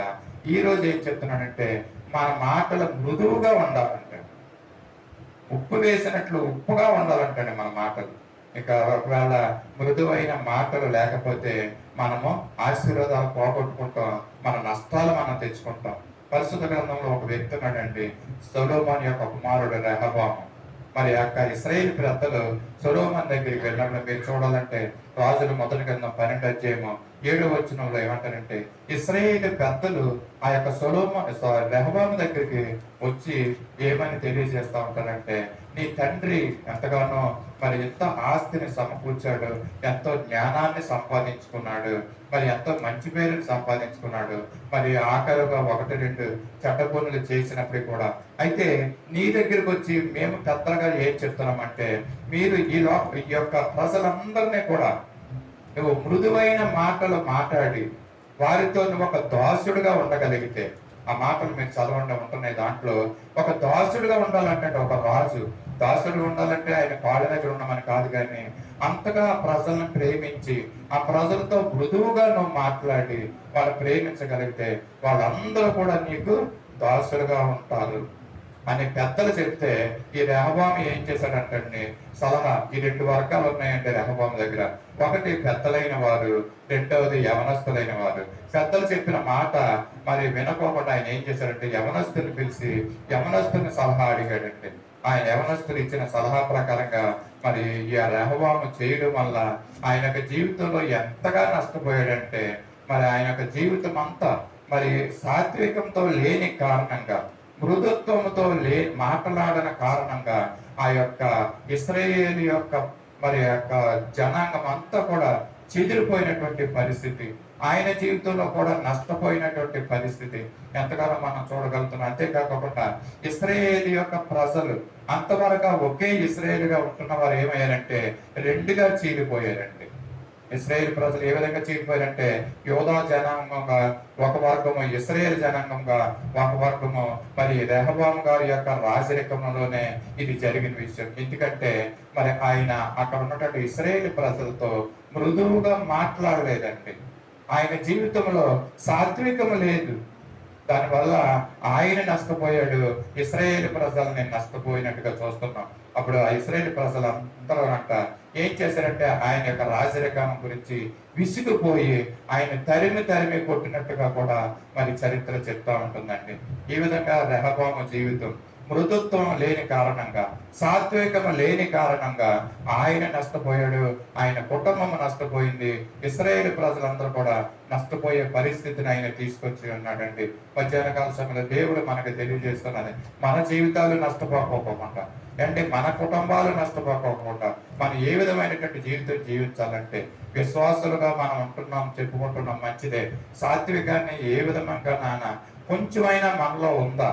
ఈ రోజు ఏం చెప్తున్నానంటే మన మాటలు మృదువుగా ఉండాలంట, ఉప్పు వేసినట్లు ఉప్పుగా ఉండాలంటండి మన మాటలు. ఇక ఒకవేళ మృదువైన మాటలు లేకపోతే మనము ఆశీర్వాదాలు పోగొట్టుకుంటాం, మన నష్టాలు మనం తెచ్చుకుంటాం. పరిశుద్ధ గ్రంథంలో ఒక వ్యక్తి ఉన్నాడండి, సొలొమోను యొక్క కుమారుడు రెహబాము. మరి అక్క ఇశ్రాయేలు పెద్దలు సొలొమోను దగ్గరికి వెళ్ళినప్పుడు మీరు చూడాలంటే రాజులు మొదటి గ్రంథం 12 అధ్యాయము 7వ వచనంలో ఏమంటారంటే ఇశ్రాయేలు పెద్దలు ఆ యొక్క రెహబాము దగ్గరికి వచ్చి ఏమని తెలియజేస్తా ఉంటారంటే నీ తండ్రి ఎంతగానో మరి ఎంత ఆస్తిని సమకూర్చాడు, ఎంతో జ్ఞానాన్ని సంపాదించుకున్నాడు, మరి ఎంతో మంచి పేరుని సంపాదించుకున్నాడు, మరి ఆఖరుగా 1-2 చెడ్డ పనులు చేసినప్పుడు కూడా. అయితే నీ దగ్గరికి వచ్చి మేము పెద్దలుగా ఏం చెప్తున్నామంటే మీరు ఈ యొక్క ప్రజలందరినీ కూడా నువ్వు మృదువైన మాటలు మాట్లాడి వారితో నువ్వు ఒక దాసుడుగా ఉండగలిగితే, ఆ మాటలు మీరు చదవండి ఉంటున్నాయి దాంట్లో, ఒక దాసుడుగా ఉండాలంటే ఒక రాజు దాసుడు ఉండాలంటే ఆయన కాళ్ళ దగ్గర ఉన్నామని కాదు, కానీ అంతగా ప్రజలను ప్రేమించి ఆ ప్రజలతో మృదువుగా నువ్వు మాట్లాడి వాళ్ళు ప్రేమించగలిగితే వాళ్ళందరూ కూడా నీకు దాసుడుగా ఉంటారు అని పెద్దలు చెప్తే ఈ రెహబాము ఏం చేశాడంటే సలహా, ఈ 2 వర్గాలు ఉన్నాయంటే రెహబాము దగ్గర. ఒకటి పెద్దలైన వారు, రెండవది యవనస్తులైన వారు. పెద్దలు చెప్పిన మాట మరి వినకోకుండా ఆయన ఏం చేశాడంటే యవనస్తుని పిలిచి యవనస్తుని సలహా అడిగాడంటే ఆయన యవనస్తులు ఇచ్చిన సలహా ప్రకారంగా మరి ఈ రెహబాము చేయడం వల్ల ఆయన యొక్క జీవితంలో ఎంతగా నష్టపోయాడంటే మరి ఆయన యొక్క జీవితం అంతా మరి సాత్వికంతో లేని కారణంగా, మృదుత్వంతో మాట్లాడిన కారణంగా ఆ యొక్క ఇశ్రాయేలు యొక్క మరి యొక్క జనాంగం అంతా కూడా చెదిరిపోయినటువంటి పరిస్థితి, ఆయన జీవితంలో కూడా నష్టపోయినటువంటి పరిస్థితి ఎంతగానో మనం చూడగలుగుతున్నాం. అంతేకాకుండా ఇశ్రాయేలు యొక్క ప్రజలు అంతవరకు ఒకే ఇశ్రాయేలుగా ఉంటున్న వారు ఏమయ్యారంటే 2గా చీలిపోయారండి. ఇశ్రాయేల్ ప్రజలు ఏ విధంగా చీలిపోయారంటే యోధా జనాంగంగా ఒక వర్గము, ఇశ్రాయేల్ జనాంగంగా ఒక వర్గము. మరి రెహబాము గారి యొక్క రాజరికంలోనే ఇది జరిగిన విషయం. ఎందుకంటే మరి ఆయన అక్కడ ఉన్నటువంటి ఇశ్రాయేల్ ప్రజలతో మృదువుగా మాట్లాడలేదండి. ఆయన జీవితంలో సాత్వికము లేదు, దానివల్ల ఆయన నష్టపోయాడు, ఇశ్రాయేల్ ప్రజల్ని నష్టపోయినట్టుగా చూస్తున్నాం. అప్పుడు ఆ ఇశ్రాయేల్ ప్రజలందరూ ఏం చేశారంటే ఆయన యొక్క రాజరికం గురించి విసిగిపోయి ఆయన తరిమి కొట్టినట్టుగా కూడా మరి చరిత్ర చెప్తా ఉంటుందండి. ఈ విధంగా రెహబాము జీవితం మృదుత్వం లేని కారణంగా, సాత్వికం లేని కారణంగా ఆయన నష్టపోయాడు, ఆయన కుటుంబం నష్టపోయింది, ఇశ్రాయేలు ప్రజలందరూ కూడా నష్టపోయే పరిస్థితిని ఆయన తీసుకొచ్చి ఉన్నాడండి. మధ్యాహ్న కాల సమయంలో దేవుడు మనకు తెలియజేస్తున్నది, మన జీవితాలు నష్టపోకపోకుండా అంటే మన కుటుంబాలు నష్టపోకోకుండా మనం ఏ విధమైనటువంటి జీవితం జీవించాలంటే విశ్వాసులుగా మనం ఉంటున్నాం, చెప్పుకుంటున్నాం, మంచిదే. సాత్వికాన్ని ఏ విధంగా కొంచెమైనా మనలో ఉందా?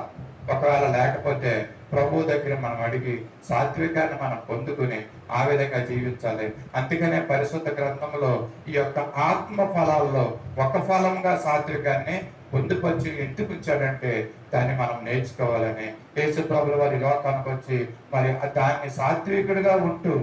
ఒకవేళ లేకపోతే ప్రభు దగ్గర మనం అడిగి సాత్వికాన్ని మనం పొందుకుని ఆ విధంగా జీవించాలి. అందుకనే పరిశుద్ధ గ్రంథంలో ఈ యొక్క ఆత్మ ఫలాల్లో ఒక ఫలంగా సాత్వికాన్ని పొందుపరిచి ఎందుకు ఇచ్చాడంటే దాన్ని మనం నేర్చుకోవాలని. యేసు ప్రభుల వారి లోకానికి వచ్చి మరి దాన్ని సాత్వికుడిగా ఉంటూ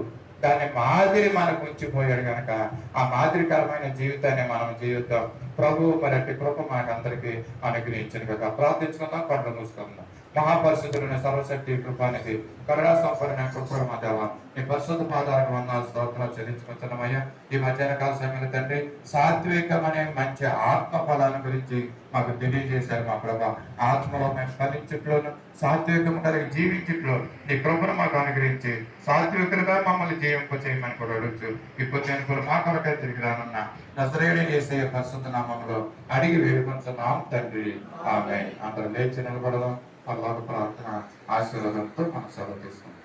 దాని మాదిరి మనకు ఉంచిపోయాడు కనుక ఆ మాదిరికరమైన జీవితాన్ని మనం జీవిద్దాం. ప్రభు మరి అట్టి కృప మనకందరికీ అనుగ్రహించను కదా. ప్రార్థించుకుందాం, కళ్ళు మూసుకుందాం. మహాపరిశుద్ధులైన సర్వశక్తి కృపానికి కరుణా సంపన్న కృపణ మా దేవ, నీ పరిశుద్ధ పాదాలకు వందనాలు స్తోత్రాలు చెల్లించుకుంటున్నామయ్యా. ఈ మధ్యాహ్న కాల సమయంలో తండ్రి సాత్వికం అనే మంచి ఆత్మ ఫలాల గురించి మాకు తెలియజేశారు మా ప్రభా. ఆత్మలో మేము ఫలించట్లోను సాత్వికం కలిగి జీవించట్లో నీ కృపను మాకు అనుగ్రహించి సాత్వికులుగా మమ్మల్ని జీవింప చేయమని కూడా అడుగుతూ ఇప్పుడు నేను మా కొరకై తిరిగి రానున్న నజరేయుడైన యేసయ్య పరిశుద్ధ నామములో అడిగి వేడుకొంటున్నాం తండ్రి, ఆమేన్. అందరూ లేచి నిలబడదాం. అల్లాహ్ ప్రార్థన ఆశీర్వాదంతో మనం సెలవు తీసుకుంటాం.